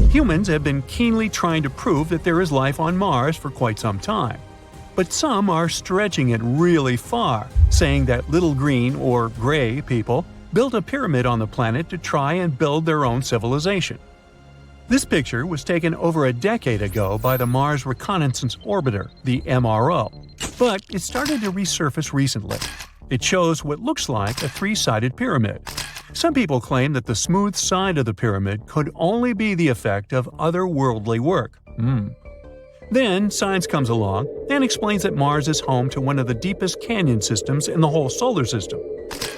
Humans have been keenly trying to prove that there is life on Mars for quite some time. But some are stretching it really far, saying that little green or gray people built a pyramid on the planet to try and build their own civilization. This picture was taken over a decade ago by the Mars Reconnaissance Orbiter, the MRO, but it started to resurface recently. It shows what looks like a 3-sided pyramid. Some people claim that the smooth side of the pyramid could only be the effect of otherworldly work. Then science comes along and explains that Mars is home to one of the deepest canyon systems in the whole solar system.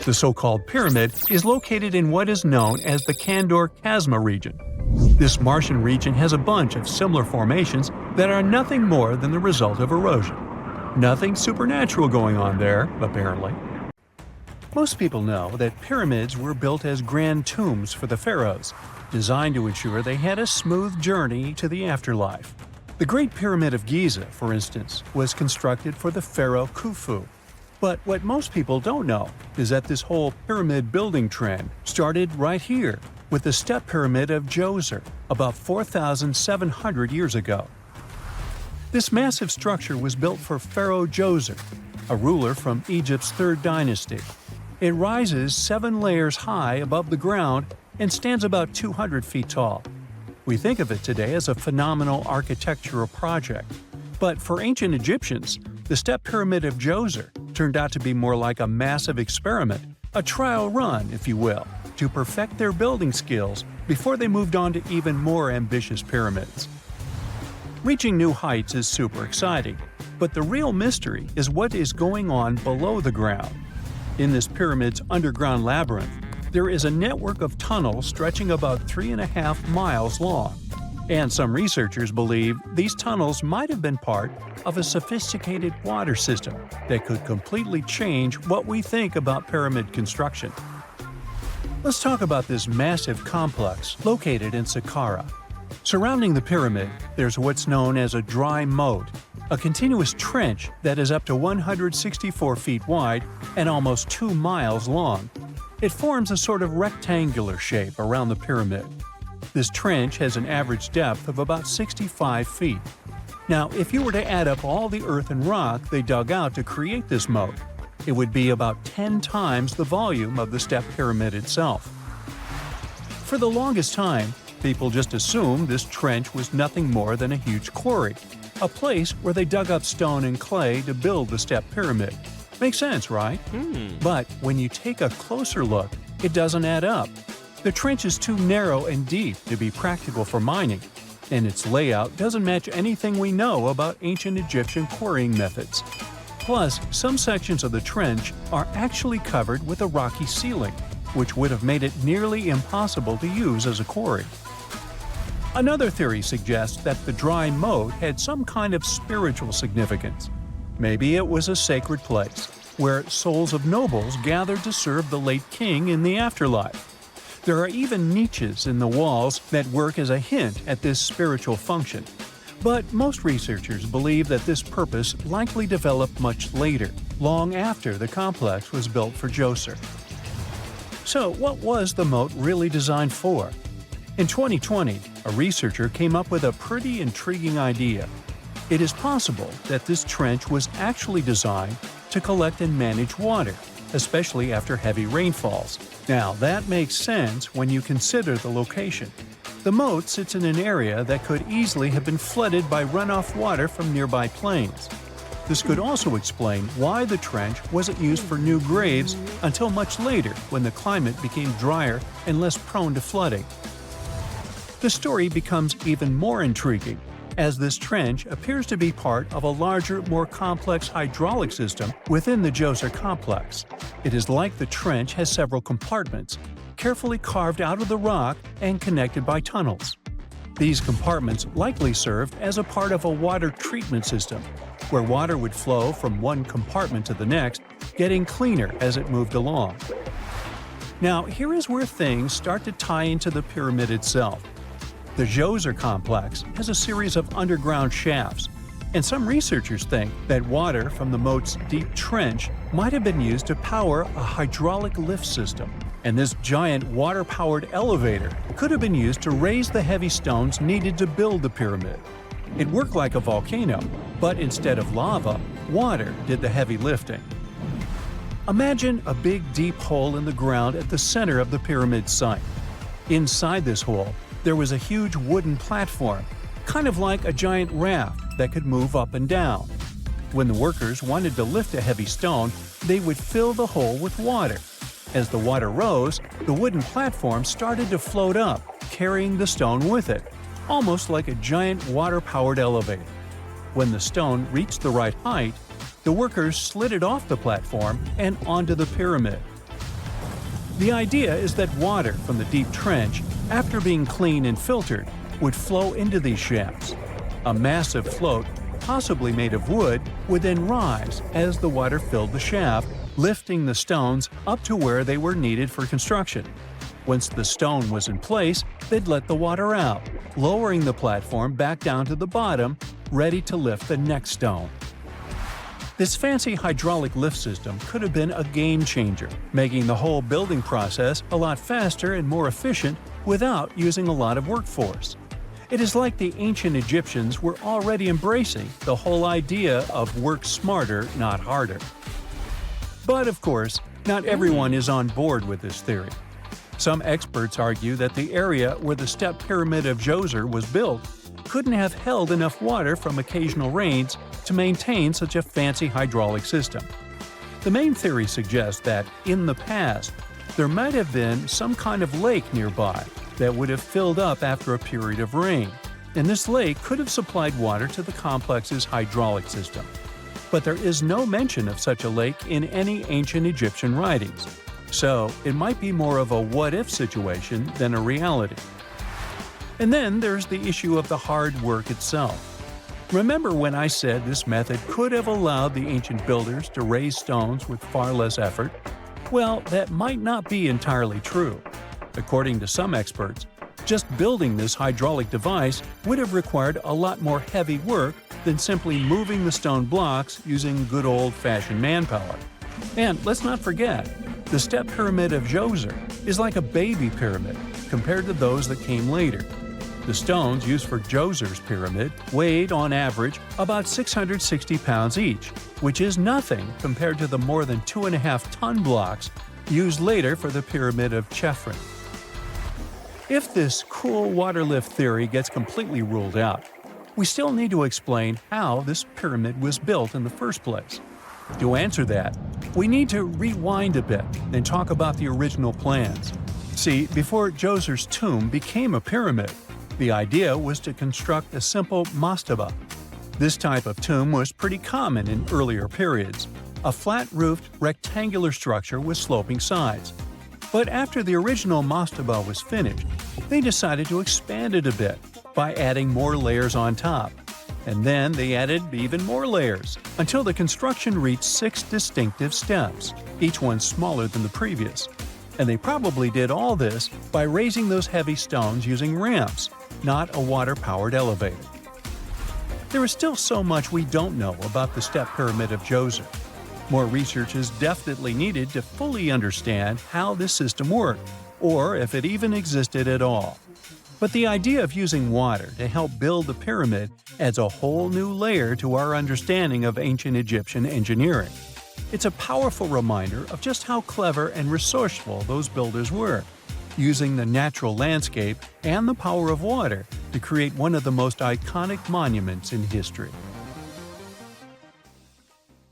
The so-called pyramid is located in what is known as the Kandor-Chasma region. This Martian region has a bunch of similar formations that are nothing more than the result of erosion. Nothing supernatural going on there, apparently. Most people know that pyramids were built as grand tombs for the pharaohs, designed to ensure they had a smooth journey to the afterlife. The Great Pyramid of Giza, for instance, was constructed for the pharaoh Khufu. But what most people don't know is that this whole pyramid building trend started right here with the step pyramid of Djoser about 4,700 years ago. This massive structure was built for Pharaoh Djoser, a ruler from Egypt's 3rd dynasty. It rises 7 layers high above the ground and stands about 200 feet tall. We think of it today as a phenomenal architectural project, but for ancient Egyptians, the step pyramid of Djoser turned out to be more like a massive experiment, a trial run, if you will, to perfect their building skills before they moved on to even more ambitious pyramids. Reaching new heights is super exciting, but the real mystery is what is going on below the ground. In this pyramid's underground labyrinth, there is a network of tunnels stretching about 3.5 miles long, and some researchers believe these tunnels might have been part of a sophisticated water system that could completely change what we think about pyramid construction. Let's talk about this massive complex located in Saqqara. Surrounding the pyramid, there's what's known as a dry moat, a continuous trench that is up to 164 feet wide and almost 2 miles long. It forms a sort of rectangular shape around the pyramid. This trench has an average depth of about 65 feet. Now, if you were to add up all the earth and rock they dug out to create this moat, it would be about 10 times the volume of the step pyramid itself. For the longest time, people just assumed this trench was nothing more than a huge quarry, a place where they dug up stone and clay to build the step pyramid. Makes sense, right? But when you take a closer look, it doesn't add up. The trench is too narrow and deep to be practical for mining, and its layout doesn't match anything we know about ancient Egyptian quarrying methods. Plus, some sections of the trench are actually covered with a rocky ceiling, which would have made it nearly impossible to use as a quarry. Another theory suggests that the dry moat had some kind of spiritual significance. Maybe it was a sacred place, where souls of nobles gathered to serve the late king in the afterlife. There are even niches in the walls that work as a hint at this spiritual function. But most researchers believe that this purpose likely developed much later, long after the complex was built for Djoser. So, what was the moat really designed for? In 2020, a researcher came up with a pretty intriguing idea. It is possible that this trench was actually designed to collect and manage water, especially after heavy rainfalls. Now, that makes sense when you consider the location. The moat sits in an area that could easily have been flooded by runoff water from nearby plains. This could also explain why the trench wasn't used for new graves until much later when the climate became drier and less prone to flooding. The story becomes even more intriguing, as this trench appears to be part of a larger, more complex hydraulic system within the Djoser complex. It is like the trench has several compartments, carefully carved out of the rock and connected by tunnels. These compartments likely served as a part of a water treatment system, where water would flow from one compartment to the next, getting cleaner as it moved along. Now, here is where things start to tie into the pyramid itself. The Djoser complex has a series of underground shafts, and some researchers think that water from the moat's deep trench might have been used to power a hydraulic lift system, and this giant water-powered elevator could have been used to raise the heavy stones needed to build the pyramid. It worked like a volcano, but instead of lava, water did the heavy lifting. Imagine a big deep hole in the ground at the center of the pyramid site. Inside this hole, there was a huge wooden platform, kind of like a giant raft that could move up and down. When the workers wanted to lift a heavy stone, they would fill the hole with water. As the water rose, the wooden platform started to float up, carrying the stone with it, almost like a giant water-powered elevator. When the stone reached the right height, the workers slid it off the platform and onto the pyramid. The idea is that water from the deep trench, after being cleaned and filtered, would flow into these shafts. A massive float, possibly made of wood, would then rise as the water filled the shaft, lifting the stones up to where they were needed for construction. Once the stone was in place, they'd let the water out, lowering the platform back down to the bottom, ready to lift the next stone. This fancy hydraulic lift system could have been a game changer, making the whole building process a lot faster and more efficient without using a lot of workforce. It is like the ancient Egyptians were already embracing the whole idea of work smarter, not harder. But of course, not everyone is on board with this theory. Some experts argue that the area where the step pyramid of Djoser was built couldn't have held enough water from occasional rains to maintain such a fancy hydraulic system. The main theory suggests that, in the past, there might have been some kind of lake nearby that would have filled up after a period of rain, and this lake could have supplied water to the complex's hydraulic system. But there is no mention of such a lake in any ancient Egyptian writings, so it might be more of a what-if situation than a reality. And then there's the issue of the hard work itself. Remember when I said this method could have allowed the ancient builders to raise stones with far less effort? Well, that might not be entirely true. According to some experts, just building this hydraulic device would have required a lot more heavy work than simply moving the stone blocks using good old-fashioned manpower. And let's not forget, the step pyramid of Djoser is like a baby pyramid compared to those that came later. The stones used for Djoser's pyramid weighed, on average, about 660 pounds each, which is nothing compared to the more than 2.5-ton blocks used later for the pyramid of Chephren. If this cool water lift theory gets completely ruled out, we still need to explain how this pyramid was built in the first place. To answer that, we need to rewind a bit and talk about the original plans. See, before Djoser's tomb became a pyramid, the idea was to construct a simple mastaba. This type of tomb was pretty common in earlier periods, a flat-roofed rectangular structure with sloping sides. But after the original mastaba was finished, they decided to expand it a bit by adding more layers on top. And then they added even more layers, until the construction reached 6 distinctive steps, each one smaller than the previous. And they probably did all this by raising those heavy stones using ramps, not a water-powered elevator. There is still so much we don't know about the step pyramid of Djoser. More research is definitely needed to fully understand how this system worked, or if it even existed at all. But the idea of using water to help build the pyramid adds a whole new layer to our understanding of ancient Egyptian engineering. It's a powerful reminder of just how clever and resourceful those builders were, using the natural landscape and the power of water to create one of the most iconic monuments in history.